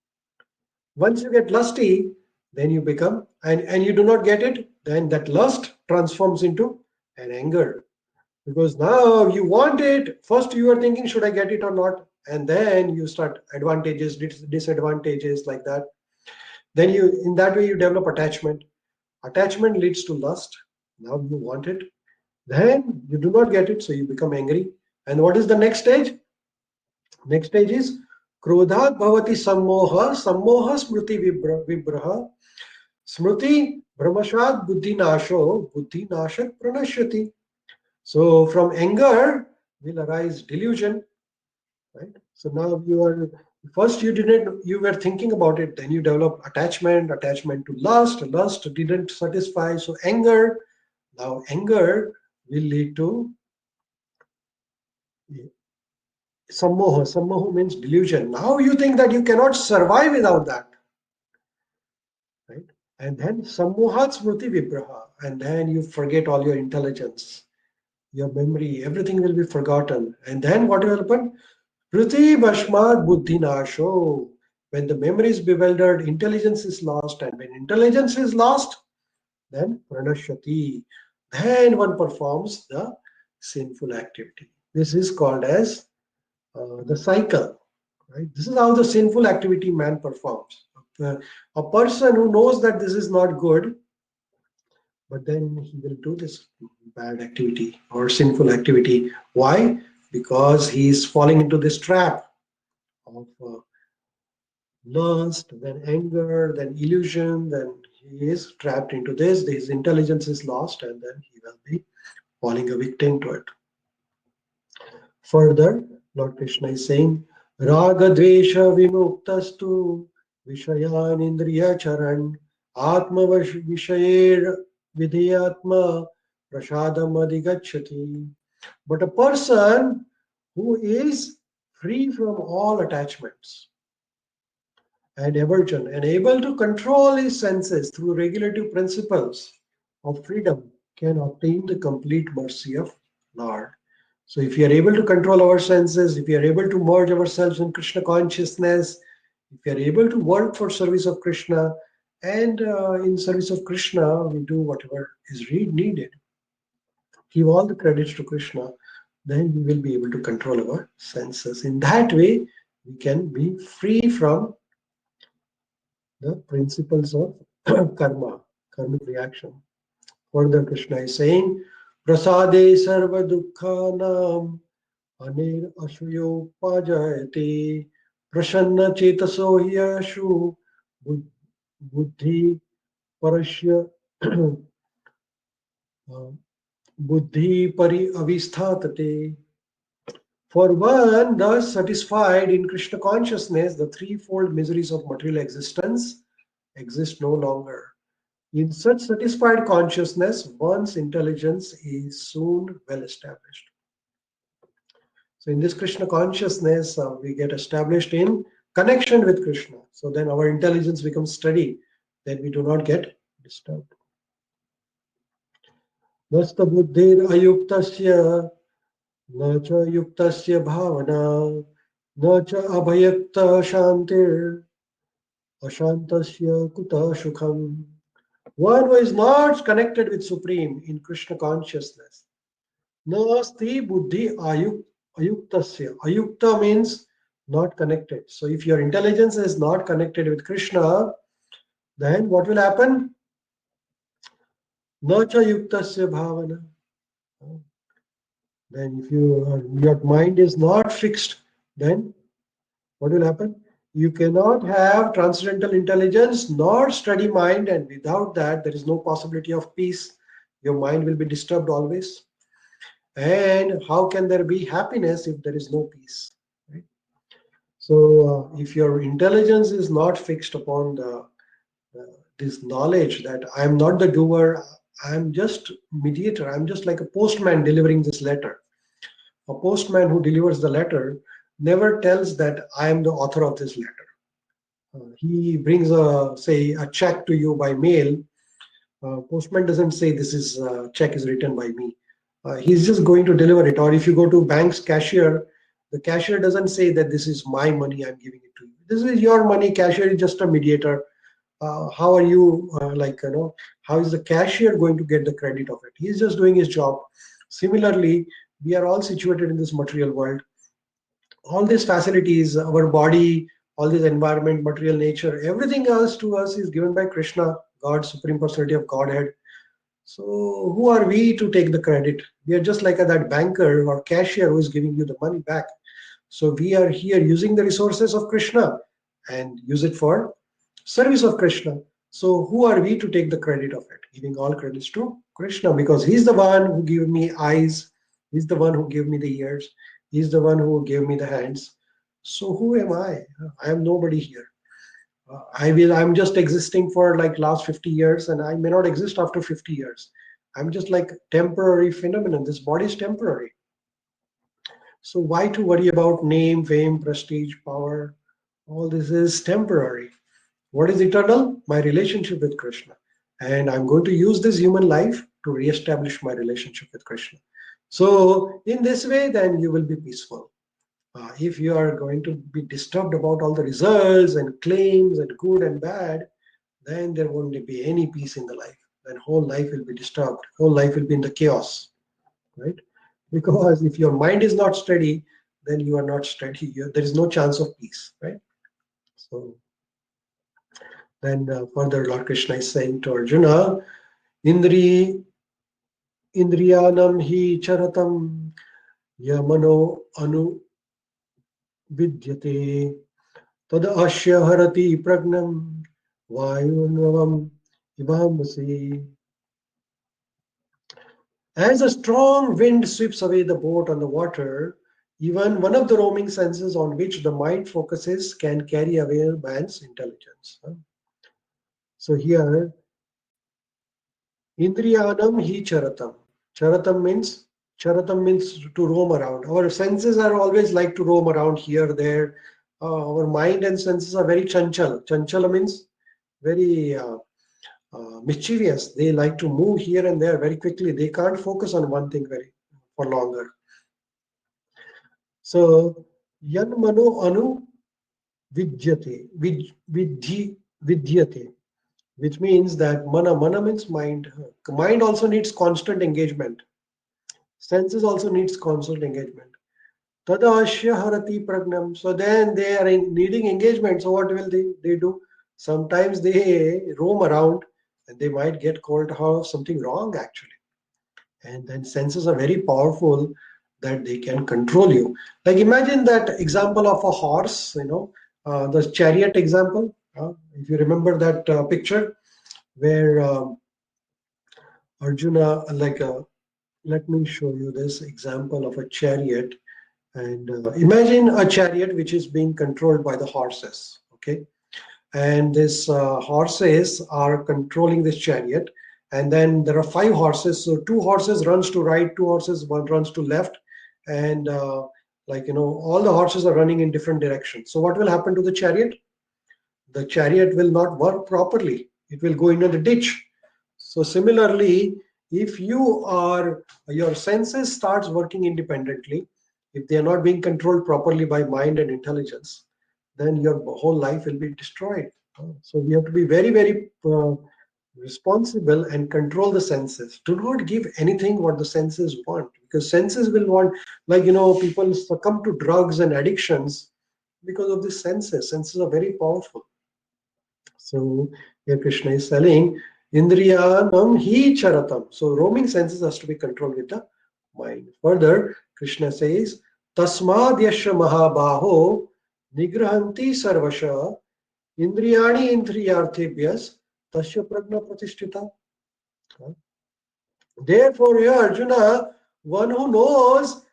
Once you get lusty, then you become, and you do not get it, then that lust transforms into an anger, because now you want it. First you are thinking, should I get it or not, and then you start advantages, disadvantages, like that. Then you, in that way, you develop attachment. Attachment leads to lust. Now you want it, then you do not get it, so you become angry. And what is the next stage? Next stage is krodhat bhavati sammoha, sammoha smriti vibraha, smriti brahmashat buddhi nasho, buddhi nashat pranashyati. So from anger will arise delusion, right? So now you are, first you didn't, you were thinking about it, then you develop attachment, attachment to lust, lust didn't satisfy, so anger. Now anger will lead to sammoha. Sammoha means delusion. Now you think that you cannot survive without that, right? And then sammohat smriti vibraha, and then you forget all your intelligence, your memory, everything will be forgotten. And then what will happen? Priti bhashmat buddhi nasho. When the memory is bewildered, intelligence is lost, and when intelligence is lost, then pranashyati. Then one performs the sinful activity. This is called as the cycle, right? This is how the sinful activity man performs. Uh, a person who knows that this is not good, but then he will do this bad activity or sinful activity. Why? Because he is falling into this trap of lust, then anger, then illusion, then he is trapped into this, his intelligence is lost, and then he will be falling a victim to it. Further, Lord Krishna is saying, Raga Dvesha Vimuktastu Vishayan Indriya Charan Atma Vishayer Vidhyatma Prasadam Adhigachati. But a person who is free from all attachments and aversion and able to control his senses through regulative principles of freedom can obtain the complete mercy of Lord. So if we are able to control our senses, if we are able to merge ourselves in Krishna consciousness, if we are able to work for service of Krishna, and in service of Krishna, we do whatever is needed, give all the credits to Krishna, then we will be able to control our senses. In that way, we can be free from the principles of karmic reaction. Further, Krishna is saying, Prasade sarva dukkhanam aner ashuyo pajayate prashanna chetaso yashu buddhi parashya buddhi pari avisthatate. For one thus satisfied in Krishna consciousness, the threefold miseries of material existence exist no longer. In such satisfied consciousness, one's intelligence is soon well established. So, in this Krishna consciousness, we get established in connection with Krishna. So, then our intelligence becomes steady, then we do not get disturbed. Nasta buddhir ayuktasya na cha yuktasya bhavana na cha abhayakta shantir ashantasya kuta sukham. One who is not connected with Supreme in Krishna consciousness. Nasti buddhi ayuk. Ayuktasya. Ayukta means not connected. So if your intelligence is not connected with Krishna, then what will happen? Nacha yuktasya bhavana. Then if your mind is not fixed, then what will happen? You cannot have transcendental intelligence nor steady mind, and without that, there is no possibility of peace. Your mind will be disturbed always. And how can there be happiness if there is no peace? Right? So, if your intelligence is not fixed upon this knowledge that I am not the doer, I am just mediator. I'm just like a postman delivering this letter. A postman who delivers the letter never tells that I am the author of this letter. He brings a check to you by mail. Postman doesn't say this is check is written by me. He's just going to deliver it. Or if you go to bank's cashier, the cashier doesn't say that this is my money, I'm giving it to you. This is your money. Cashier is just a mediator. How are you how is the cashier going to get the credit of it? He's just doing his job. Similarly, we are all situated in this material world. All these facilities, our body, all this environment, material nature, everything else to us is given by Krishna, God, Supreme Personality of Godhead. So who are we to take the credit? We are just like that banker or cashier who is giving you the money back. So we are here using the resources of Krishna and use it for service of Krishna. So who are we to take the credit of it? Giving all credits to Krishna, because he's the one who gave me eyes, he's the one who gave me the ears, he's the one who gave me the hands. So who am I? I am nobody here. I'm just existing for like last 50 years, and I may not exist after 50 years. I'm just like temporary phenomenon. This body is temporary. So why to worry about name, fame, prestige, power? All this is temporary. What is eternal? My relationship with Krishna. And I'm going to use this human life to re-establish my relationship with Krishna. So in this way, then you will be peaceful. If you are going to be disturbed about all the results and claims and good and bad, then there won't be any peace in the life. Then whole life will be disturbed. Whole life will be in the chaos, right? Because if your mind is not steady, then you are not steady. There is no chance of peace, right? So then further, Lord Krishna is saying to Arjuna, Indri Indriyanam hi charatam yamano anu vidyate tad asya harati pragnam vayunavam ivamasi. As a strong wind sweeps away the boat on the water, even one of the roaming senses on which the mind focuses can carry away man's intelligence. So here, Indriyanam hi charatam. Charatam means to roam around. Our senses are always like to roam around here, there. Our mind and senses are very chanchal. Chanchala means very mischievous. They like to move here and there very quickly. They can't focus on one thing very for longer. So yan mano anu vidyate, which means that mana means mind. Mind also needs constant engagement. Senses also needs constant engagement. Tadashya harati pragnam. So then they are needing engagement. So what will they do? Sometimes they roam around and they might get called how something wrong actually. And then senses are very powerful that they can control you. Like imagine that example of a horse, the chariot example. If you remember that picture where Arjuna, let me show you this example of a chariot. And imagine a chariot which is being controlled by the horses. Okay, and these horses are controlling this chariot, and then there are five horses, so two horses runs to right, two horses one runs to left, and all the horses are running in different directions. So what will happen to the chariot? The chariot will not work properly, it will go into the ditch. So similarly, if your senses starts working independently, if they are not being controlled properly by mind and intelligence, then your whole life will be destroyed. So we have to be very, very responsible and control the senses. Do not give anything what the senses want, because senses will want, like, people succumb to drugs and addictions because of the senses. Senses are very powerful. So here Krishna is telling, Indriyanam hi charatam. So roaming senses has to be controlled with the mind. Further, Krishna says, Tasmad yasha mahabaho nigrahanti sarvasha indriyani indriyarthebhyas tasya pragna pratishtita. Therefore, here Arjuna, one who knows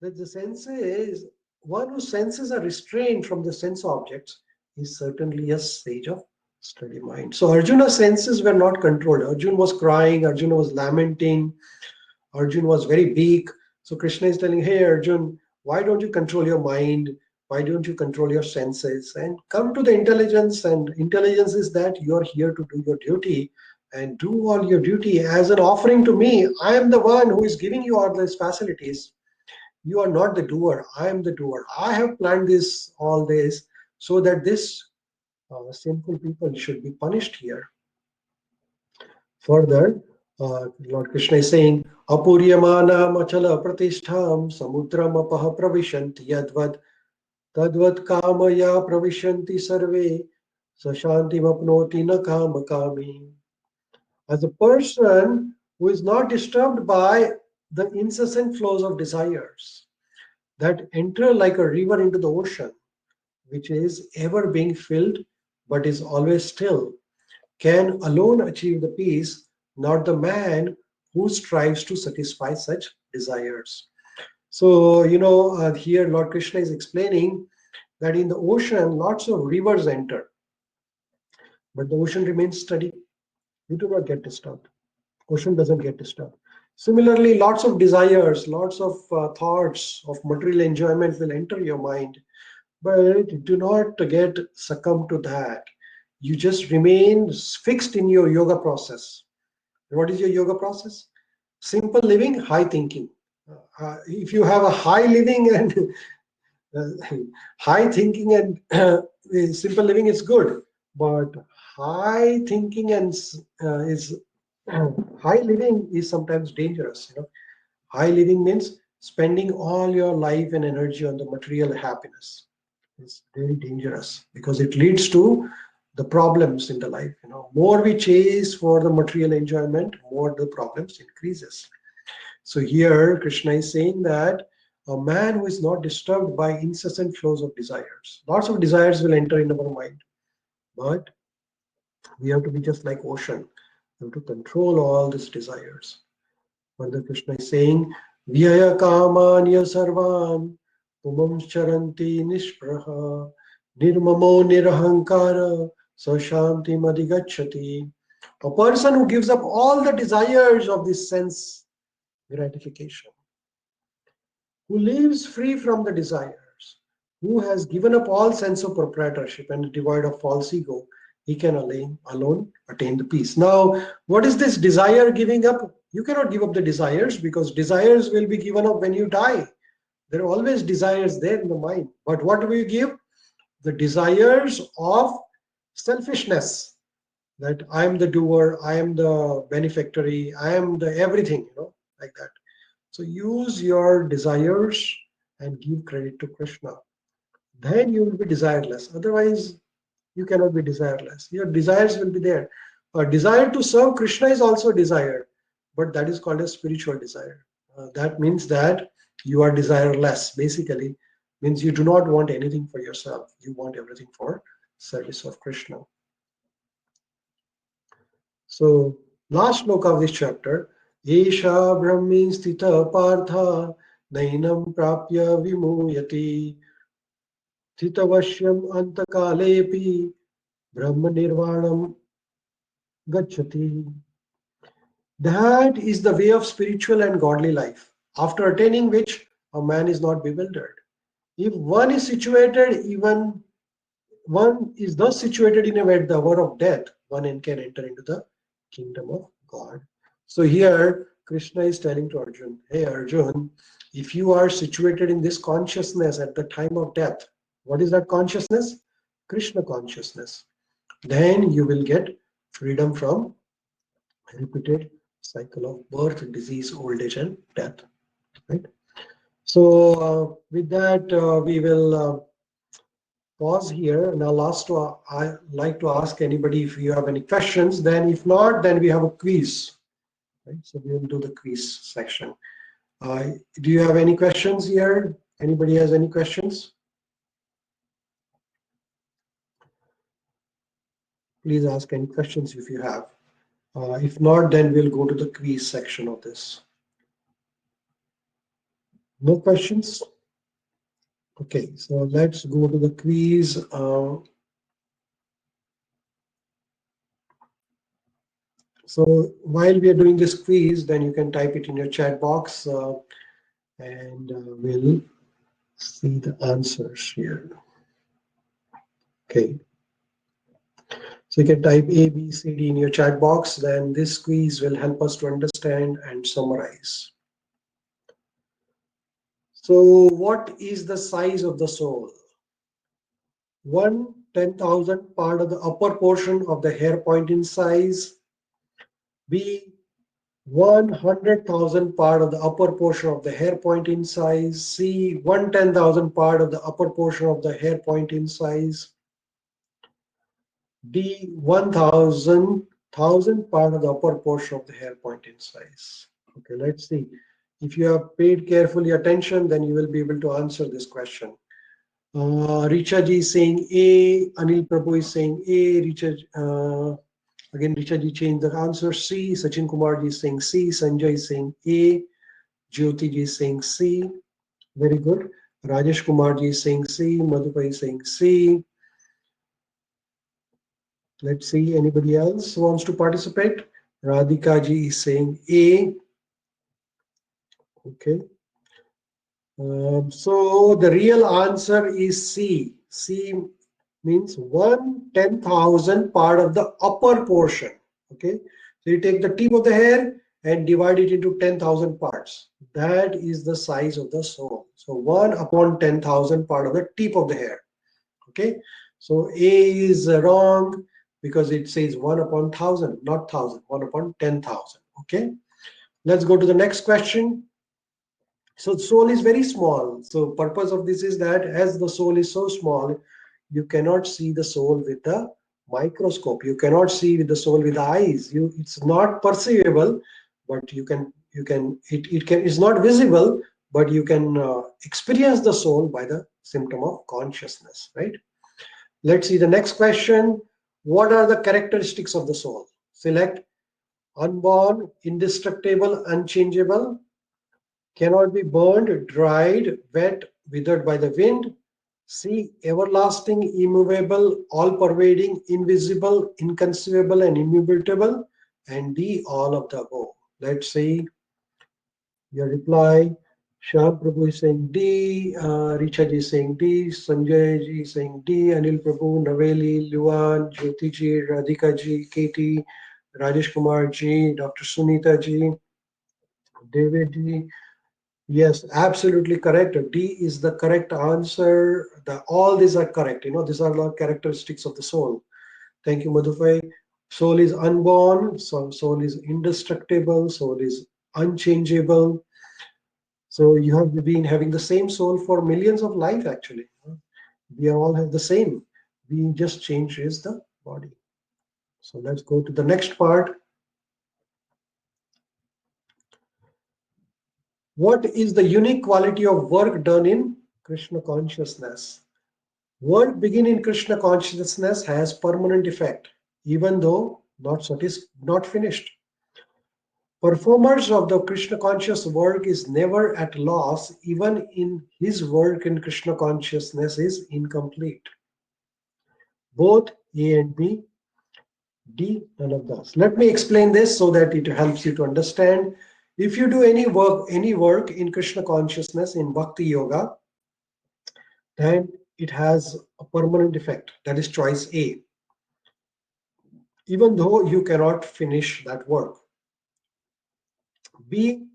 that the senses, one whose senses are restrained from the sense objects, is certainly a sage of steady mind. So Arjuna's senses were not controlled. Arjuna was crying, Arjuna was lamenting, Arjuna was very weak. So Krishna is telling, hey Arjun, why don't you control your mind? Why don't you control your senses and come to the intelligence? And intelligence is that you're here to do your duty and do all your duty as an offering to me. I am the one who is giving you all these facilities. You are not the doer. I am the doer. I have planned this, all this, so that this sinful people should be punished here. Further, Lord Krishna is saying, Apuryamana machala pratishtham samudram apaha pravishanti yadvad tadvad kamaya pravishanti sarve sashanti apnoti na kama kami. As a person who is not disturbed by the incessant flows of desires that enter like a river into the ocean, which is ever being filled but is always still, can alone achieve the peace, not the man who strives to satisfy such desires. So, here Lord Krishna is explaining that in the ocean, lots of rivers enter, but the ocean remains steady. You do not get disturbed. Ocean doesn't get disturbed. Similarly, lots of desires, lots of thoughts of material enjoyment will enter your mind, but do not get succumb to that. You just remain fixed in your yoga process. What is your yoga process? Simple living, high thinking. If you have a high living and high thinking and simple living is good, but high thinking and is high living is sometimes dangerous. High living means spending all your life and energy on the material happiness. It's very dangerous because it leads to the problems in the life. More we chase for the material enjoyment, more the problems increases. So here Krishna is saying that a man who is not disturbed by incessant flows of desires, lots of desires will enter in our mind, but we have to be just like ocean. We have to control all these desires. Further, Krishna is saying, Vyaya kamanya sarvan umam charanti nishpraha nirmamo nirahankara sashanti madigachati. A person who gives up all the desires of this sense gratification, who lives free from the desires, who has given up all sense of proprietorship and devoid of false ego, he can alone attain the peace. Now, what is this desire giving up? You cannot give up the desires because desires will be given up when you die. There are always desires there in the mind. But what do you give? The desires of selfishness, that I am the doer, I am the benefactory, I am the everything, like that. So use your desires and give credit to Krishna. Then you will be desireless. Otherwise, you cannot be desireless. Your desires will be there. A desire to serve Krishna is also a desire, but that is called a spiritual desire. That means that you are desireless. Basically, means you do not want anything for yourself. You want everything for service of Krishna. So, last shloka of this chapter, Esha Brahmi Sthita Partha Nainam Prapya Vimuyati Sthitavashyam Antakalepi Brahma Nirvanam Gachati. That is the way of spiritual and godly life, after attaining which a man is not bewildered. If one is situated, even one is thus situated in at the hour of death, one can enter into the kingdom of God. So here Krishna is telling to Arjun, hey Arjun, if you are situated in this consciousness at the time of death, what is that consciousness? Krishna consciousness. Then you will get freedom from repeated cycle of birth, disease, old age, and death. right? So with that, we will pause here. And I like to ask anybody if you have any questions. Then if not, then we have a quiz, right? So we will do the quiz section. Do you have any questions here? Anybody has any questions? Please ask any questions if you have. If not, then we'll go to the quiz section of this. No questions? Okay, so let's go to the quiz. So while we are doing this quiz, then you can type it in your chat box and we'll see the answers here. Okay. So you can type A, B, C, D in your chat box. Then this quiz will help us to understand and summarize. So what is the size of the soul? 1/10,000 part of the upper portion of the hair point in size. B, 100,000 part of the upper portion of the hair point in size. C, 1/10,000 part of the upper portion of the hair point in size. D, 1,000 part of the upper portion of the hair point in size. Okay, let's see. If you have paid carefully attention, then you will be able to answer this question. Richa ji is saying A, Anil Prabhu is saying A, again Richa ji changed the answer C, Sachin Kumar ji is saying C, Sanjay is saying A, Jyoti ji is saying C, very good. Rajesh Kumar ji is saying C, Madhupai is saying C. Let's see, anybody else wants to participate? Radhika ji is saying A. Okay. So the real answer is C. C means 1/10,000 part of the upper portion. Okay. So you take the tip of the hair and divide it into 10,000 parts. That is the size of the soul. So 1/10,000 part of the tip of the hair. Okay. So A is wrong because it says 1/1000, not 1000, 1/10,000. Okay. Let's go to the next question. So soul is very small. So purpose of this is that as the soul is so small, you cannot see the soul with the microscope. You cannot see with the soul with the eyes. It's not perceivable, but it's not visible, but you can experience the soul by the symptom of consciousness, right? Let's see the next question. What are the characteristics of the soul? Select unborn, indestructible, unchangeable, cannot be burned, dried, wet, withered by the wind. C, everlasting, immovable, all-pervading, invisible, inconceivable, and immutable. And D, all of the above. Let's see your reply. Shyam Prabhu is saying D, Richa ji is saying D, Sanjay ji is saying D, Anil Prabhu, Naveli, Luan, Jyoti ji, Radhika ji, Katie, Rajesh Kumar ji, Dr. Sunita ji, David ji. Yes, absolutely correct. D is the correct answer. All these are correct. These are all characteristics of the soul. Thank you, Madhufai. Soul is unborn. Soul is indestructible. Soul is unchangeable. So you have been having the same soul for millions of life, actually. We all have the same. We just change is the body. So let's go to the next part. What is the unique quality of work done in Krishna consciousness? Work begin in Krishna consciousness has permanent effect, even though not finished. Performers of the Krishna conscious work is never at loss, even in his work in Krishna consciousness is incomplete. Both A and B, D, none of those. Let me explain this so that it helps you to understand. If you do any work in Krishna consciousness in Bhakti Yoga, then it has a permanent effect. That is choice A, even though you cannot finish that work. B,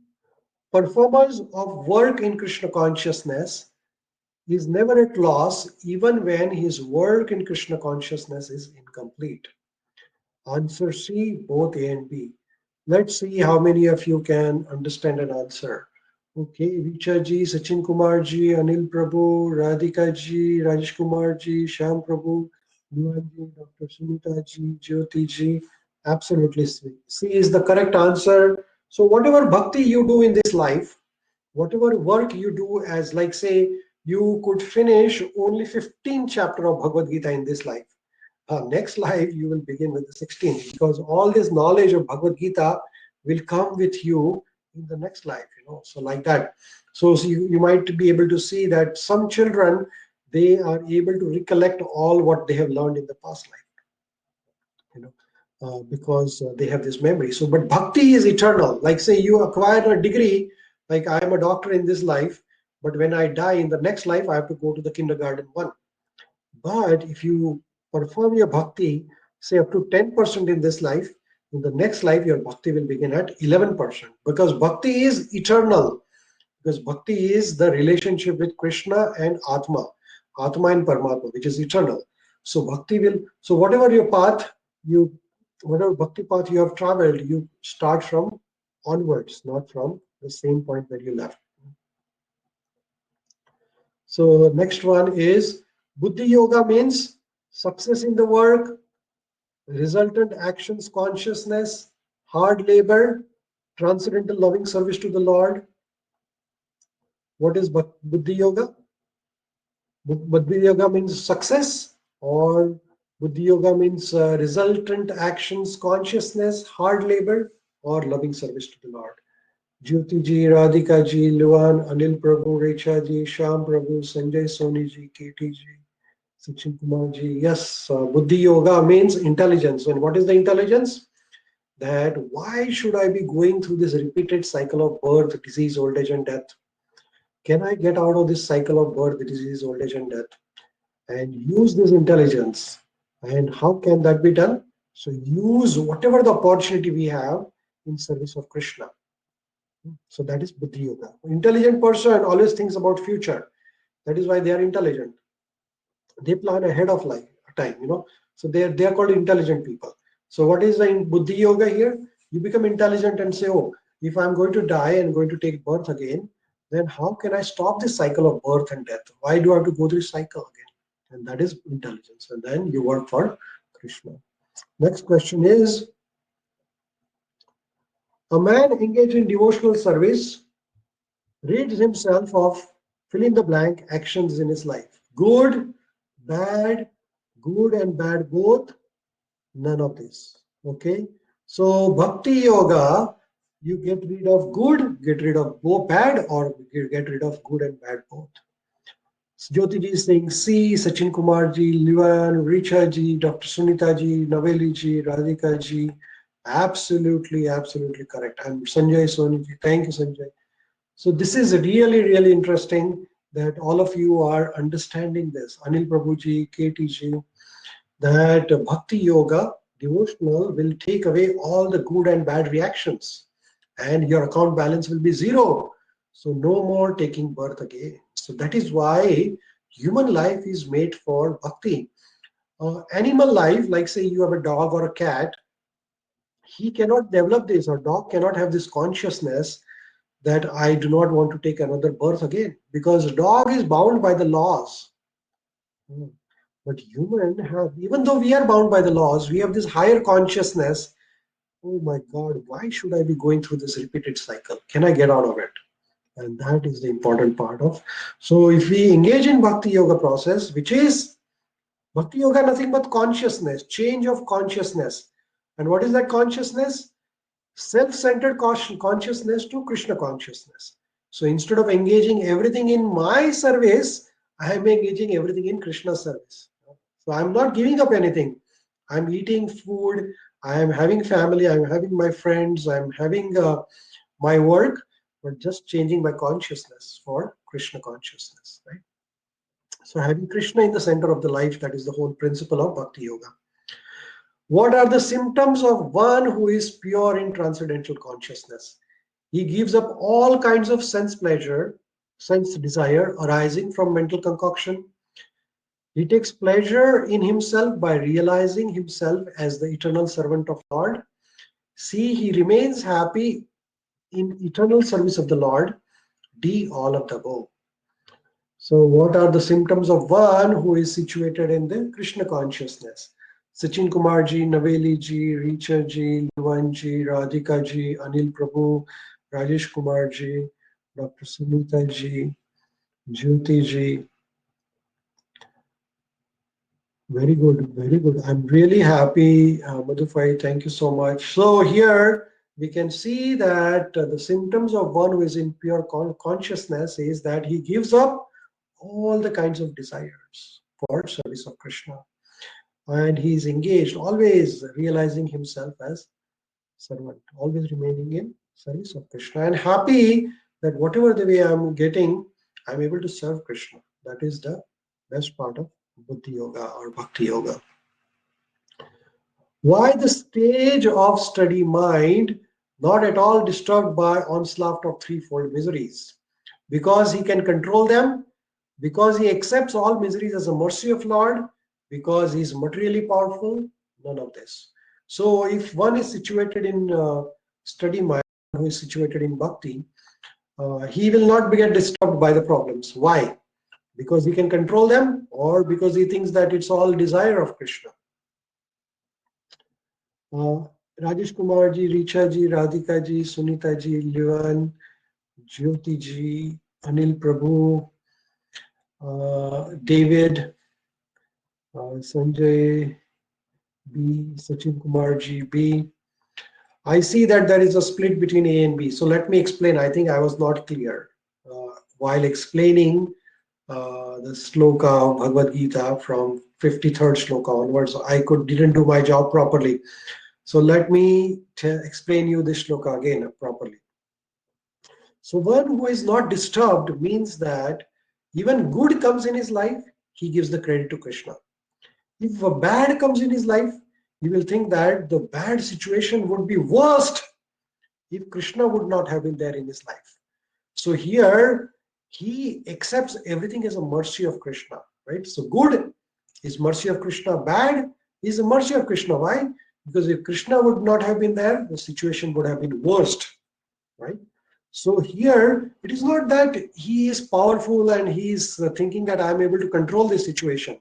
performers of work in Krishna consciousness is never at loss, even when his work in Krishna consciousness is incomplete. Answer C, both A and B. Let's see how many of you can understand an answer. Okay, Richa ji, Sachin Kumar ji, Anil Prabhu, Radhika ji, Rajesh Kumar ji, Shyam Prabhu, Luan ji, Dr. Sunita ji, Jyoti ji. Absolutely, C is the correct answer. So whatever bhakti you do in this life, whatever work you do, as like say you could finish only 15 chapter of Bhagavad Gita in this life. Next life you will begin with the 16th, because all this knowledge of Bhagavad Gita will come with you in the next life, so like that. So you might be able to see that some children, they are able to recollect all what they have learned in the past life, you know because they have this memory. So but bhakti is eternal. Like say you acquire a degree, like I am a doctor in this life, but when I die in the next life I have to go to the kindergarten one. But if you perform your bhakti, say up to 10% in this life, in the next life your bhakti will begin at 11%, because bhakti is eternal. Because bhakti is the relationship with Krishna and Atma and Paramatma, which is eternal. So bhakti will, so whatever your path, you, whatever bhakti path you have traveled, you start from onwards, not from the same point where you left. So next one is Buddhi Yoga means success in the work, resultant actions consciousness, hard labor, transcendental loving service to the Lord. What is Buddhi Yoga? Buddhi Yoga means success, or Buddhi Yoga means resultant actions consciousness, hard labor, or loving service to the Lord. Jyoti ji, Radhika ji, Luan, Anil Prabhu, Recha ji, Shyam Prabhu, Sanjay Soni ji, KT ji, Sachin Kumar ji. Yes, Buddhi Yoga means intelligence. And what is the intelligence? That why should I be going through this repeated cycle of birth, disease, old age, and death? Can I get out of this cycle of birth, disease, old age, and death, and use this intelligence? And how can that be done? So use whatever the opportunity we have in service of Krishna. So that is Buddhi Yoga. Intelligent person always thinks about future. That is why they are intelligent. They plan ahead of life time. So they are called intelligent people. So what is the Buddhi Yoga here? You become intelligent and say, oh, if I'm going to die and going to take birth again, then how can I stop this cycle of birth and death? Why do I have to go through this cycle again? And that is intelligence. And then you work for Krishna. Next question is, a man engaged in devotional service rids himself of fill in the blank actions in his life. Bad, good and bad both, none of this. Okay. So bhakti yoga, you get rid of good, get rid of bad, or you get rid of good and bad both. Jyoti ji is saying C, Sachin Kumar ji, Liwan, Richa ji, Dr. Sunita ji, Naveli ji, Radhika ji. Absolutely, absolutely correct. And Sanjay Soni ji, thank you, Sanjay. So this is really, really interesting that all of you are understanding this. Anil Prabhuji, KT ji, that bhakti yoga, devotional, will take away all the good and bad reactions, and your account balance will be zero. So no more taking birth again. So that is why human life is made for bhakti. Animal life, like say you have a dog or a cat, he cannot develop this, or dog cannot have this consciousness that I do not want to take another birth again, because dog is bound by the laws. Hmm. But human have, even though we are bound by the laws, we have this higher consciousness. Oh my God, why should I be going through this repeated cycle? Can I get out of it? And that is the important part of. So if we engage in Bhakti Yoga process, which is Bhakti Yoga, nothing but consciousness, change of consciousness. And what is that consciousness? Self-centered consciousness to Krishna consciousness. So instead of engaging everything in my service, I am engaging everything in Krishna's service. So I'm not giving up anything. I'm eating food. I am having family. I'm having my friends. I'm having my work, but just changing my consciousness for Krishna consciousness. Right. So having Krishna in the center of the life, that is the whole principle of Bhakti Yoga. What are the symptoms of one who is pure in transcendental consciousness? He gives up all kinds of sense pleasure, sense desire arising from mental concoction. He takes pleasure in himself by realizing himself as the eternal servant of Lord. See, he remains happy in eternal service of the Lord, D, all of the above. So what are the symptoms of one who is situated in the Krishna consciousness? Sachin Kumar ji, Naveli ji, Richa ji, Luvan ji, Radhika ji, Anil Prabhu, Rajesh Kumar ji, Dr. Sunita ji, Jyoti ji. Very good, very good. I'm really happy, Madhufai. Thank you so much. So here we can see that the symptoms of one who is in pure consciousness is that he gives up all the kinds of desires for service of Krishna. And he is engaged, always realizing himself as servant, always remaining in service of Krishna, and happy that whatever the way I'm getting, I'm able to serve Krishna. That is the best part of Buddhi Yoga or Bhakti Yoga. Why the stage of steady mind, not at all disturbed by onslaught of threefold miseries? Because he can control them, because he accepts all miseries as a mercy of Lord, because he is materially powerful, none of this. So if one is situated in steady mind, who is situated in bhakti, he will not get disturbed by the problems. Why? Because he can control them, or because he thinks that it's all desire of Krishna. Rajesh Kumar ji, Richa ji, Radhika ji, Sunita ji, Livan, Jyoti ji, Anil Prabhu, David, Sanjay B, Sachin Kumar ji, B. I see that there is a split between A and B. So let me explain. I think I was not clear while explaining the sloka of Bhagavad Gita from 53rd sloka onwards. I didn't do my job properly. So let me explain you this shloka again properly. So one who is not disturbed means that even good comes in his life, he gives the credit to Krishna. If a bad comes in his life, he will think that the bad situation would be worst if Krishna would not have been there in his life. So here he accepts everything as a mercy of Krishna, right? So good is mercy of Krishna, bad is a mercy of Krishna. Why? Because if Krishna would not have been there, the situation would have been worst, right? So here it is not that he is powerful and he is thinking that I am able to control this situation.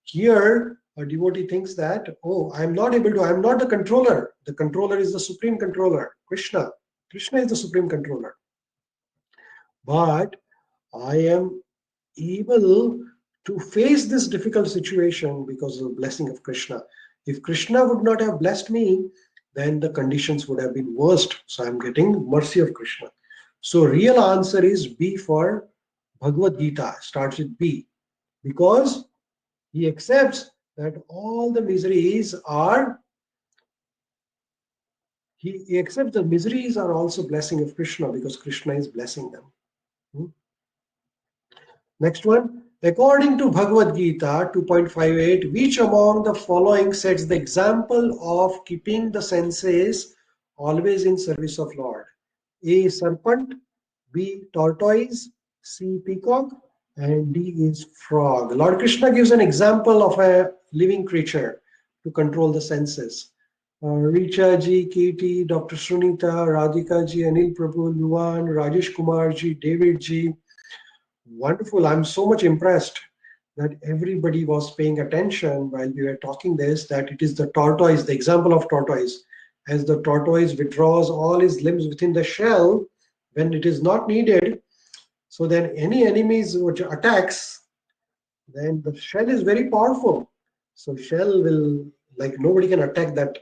Here a devotee thinks that, oh, I am not able to, I am not the controller. The controller is the supreme controller, Krishna. Krishna is the supreme controller. But I am able to face this difficult situation because of the blessing of Krishna. If Krishna would not have blessed me, then the conditions would have been worst. So I'm getting mercy of Krishna. So real answer is B for Bhagavad Gita. Starts with B. Because he accepts that all the miseries are, he accepts the miseries are also blessing of Krishna because Krishna is blessing them. Next one. According to Bhagavad Gita 2.58, which among the following sets the example of keeping the senses always in service of Lord? A. Serpent, B. Tortoise, C. Peacock, and D is frog. Lord Krishna gives an example of a living creature to control the senses. Richa ji, Katie, Dr. Sunita, Radhika ji, Anil Prabhu, Luan, Rajesh Kumar ji, David ji. Wonderful. I'm so much impressed that everybody was paying attention while we were talking this, that it is the tortoise, the example of tortoise. As the tortoise withdraws all his limbs within the shell when it is not needed, so then any enemies which attacks, then the shell is very powerful. So shell will, like nobody can attack that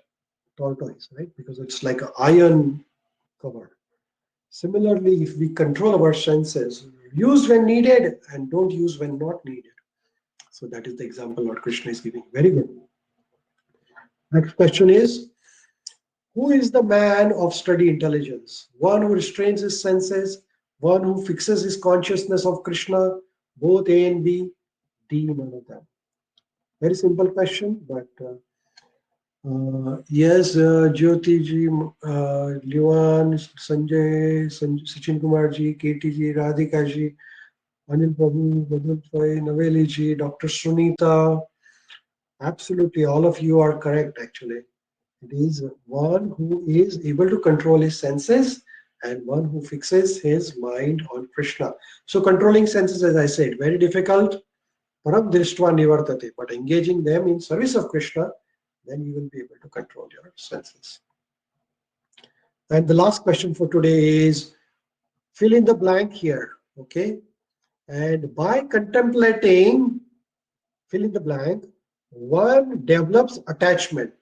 tortoise, right? Because it's like an iron cover. Similarly, if we control our senses, use when needed and don't use when not needed. So that is the example Lord Krishna is giving. Very good. Next question is, who is the man of steady intelligence? One who restrains his senses, one who fixes his consciousness of Krishna, both A and B, D, none of them. Very simple question, but yes, Jyoti ji, Liwan, Sanjay, Sachin Kumar ji, Katie ji, Radhika ji, Anil Prabhu, Badal Choi, Naveli ji, Dr. Sunita. Absolutely, all of you are correct actually. It is one who is able to control his senses and one who fixes his mind on Krishna. So controlling senses, as I said, very difficult. Param drishtva nivartate. But engaging them in service of Krishna, then you will be able to control your senses. And the last question for today is fill in the blank here. Okay. And by contemplating, fill in the blank, one develops attachment,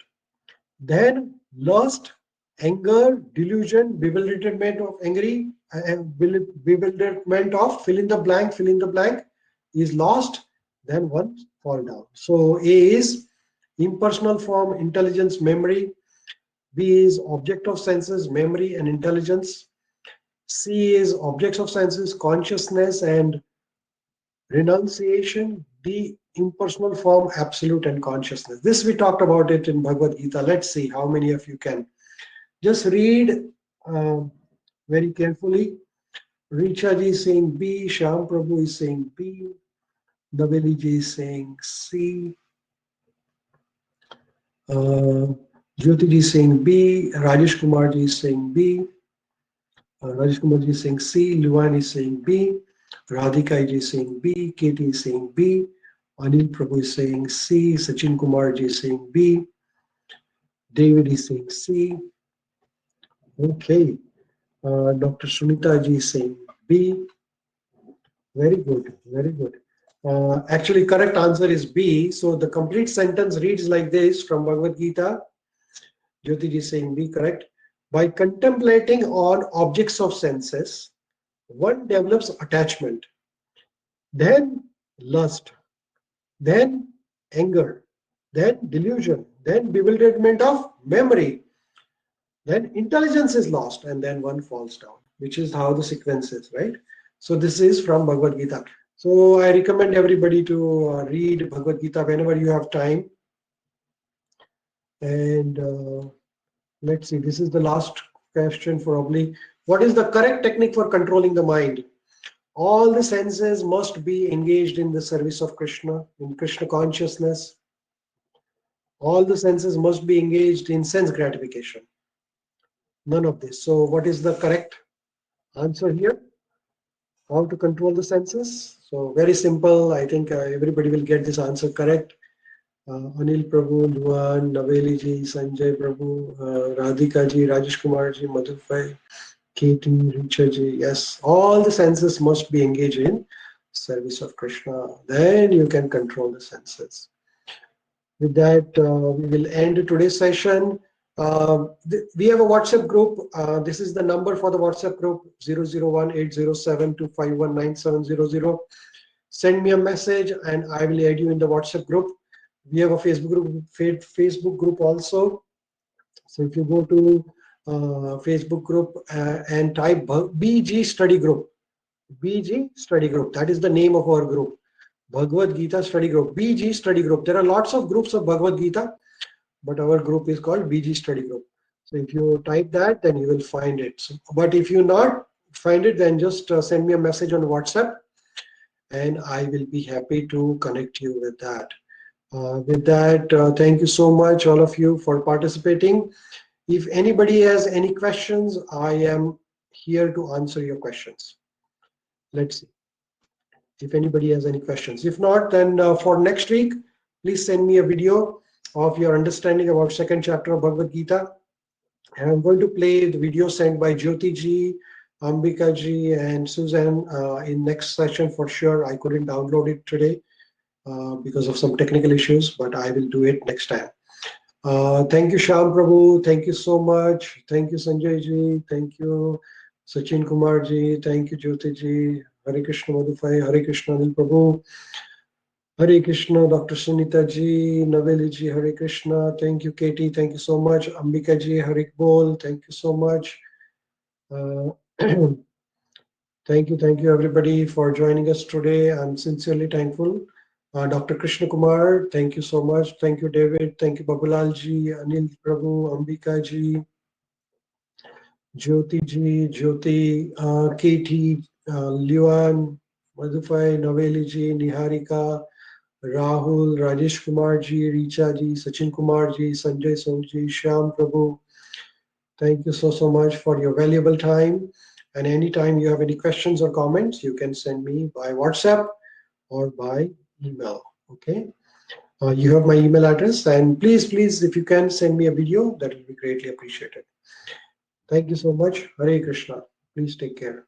then lust, anger, delusion, bewilderment of angry, and bewilderment of fill in the blank is lost, then one fall down. So A is impersonal form, intelligence, memory. B is object of senses, memory and intelligence. C is objects of senses, consciousness and renunciation. D, impersonal form, absolute and consciousness. This we talked about it in Bhagavad Gita. Let's see how many of you can just read very carefully. Richa ji is saying B, Shyam Prabhu is saying B, Naveli ji is saying C, Jyoti ji is saying B, Rajesh Kumar ji is saying B, Rajesh Kumar ji is saying C, Luan is saying B, Radhika ji is saying B, Katie is saying B, Anil Prabhu is saying C, Sachin Kumar ji is saying B, David is saying C. Okay, Dr. Sunita ji is saying B. Very good, very good. Actually, correct answer is B. So the complete sentence reads like this from Bhagavad Gita. Jyoti ji is saying B, correct. By contemplating on objects of senses, one develops attachment, then lust, then anger, then delusion, then bewilderment of memory, then intelligence is lost, and then one falls down, which is how the sequence is, right? So this is from Bhagavad Gita. So I recommend everybody to read Bhagavad Gita whenever you have time. And let's see, this is the last question probably. What is the correct technique for controlling the mind? All the senses must be engaged in the service of Krishna, in Krishna consciousness. All the senses must be engaged in sense gratification. None of this. So what is the correct answer here? How to control the senses? So very simple. I think everybody will get this answer correct. Anil Prabhu, Luan, Naveli ji, Sanjay Prabhu, Radhika ji, Rajesh Kumar ji, Madhubhai, Katie, Richa ji. Yes, all the senses must be engaged in service of Krishna. Then you can control the senses. With that, we will end today's session. We have a WhatsApp group. This is the number for the WhatsApp group, 001-807-251-9700. Send me a message and I will add you in the WhatsApp group. We have a Facebook group also. So if you go to Facebook group and type BG Study Group, BG Study Group, that is the name of our group. Bhagavad Gita Study Group, BG Study Group. There are lots of groups of Bhagavad Gita, but our group is called BG Study Group. So if you type that, then you will find it. So, but if you not find it, then just send me a message on WhatsApp and I will be happy to connect you with that. Thank you so much, all of you, for participating. If anybody has any questions, I am here to answer your questions. Let's see if anybody has any questions. If not, then for next week, please send me a video of your understanding about second chapter of Bhagavad Gita. And I'm going to play the video sent by Jyoti ji, Ambika ji, and Susan in next session for sure. I couldn't download it today because of some technical issues, but I will do it next time. Thank you, Shyam Prabhu. Thank you so much. Thank you, Sanjay ji. Thank you, Sachin Kumar ji. Thank you, Jyoti ji. Hare Krishna Madhufai. Hare Krishna Anil Prabhu. Hare Krishna Dr. Sunita ji. Naveli ji. Hare Krishna. Thank you, Katie. Thank you so much. Ambika ji. Hare Bol. Thank you so much. Thank you everybody for joining us today. I'm sincerely thankful. Dr. Krishna Kumar, thank you so much. Thank you, David. Thank you, Babulal ji, Anil Prabhu, Ambika ji, Jyoti ji, Katie, Luan, Madhufai, Naveli ji, Niharika, Rahul, Rajesh Kumar ji, Richa ji, Sachin Kumar ji, Sanjay Song ji, Shyam Prabhu, Thank you so much for your valuable time. And anytime you have any questions or comments, you can send me by WhatsApp or by email. Okay. You have my email address, and please, if you can send me a video, that will be greatly appreciated. Thank you so much. Hare Krishna. Please take care.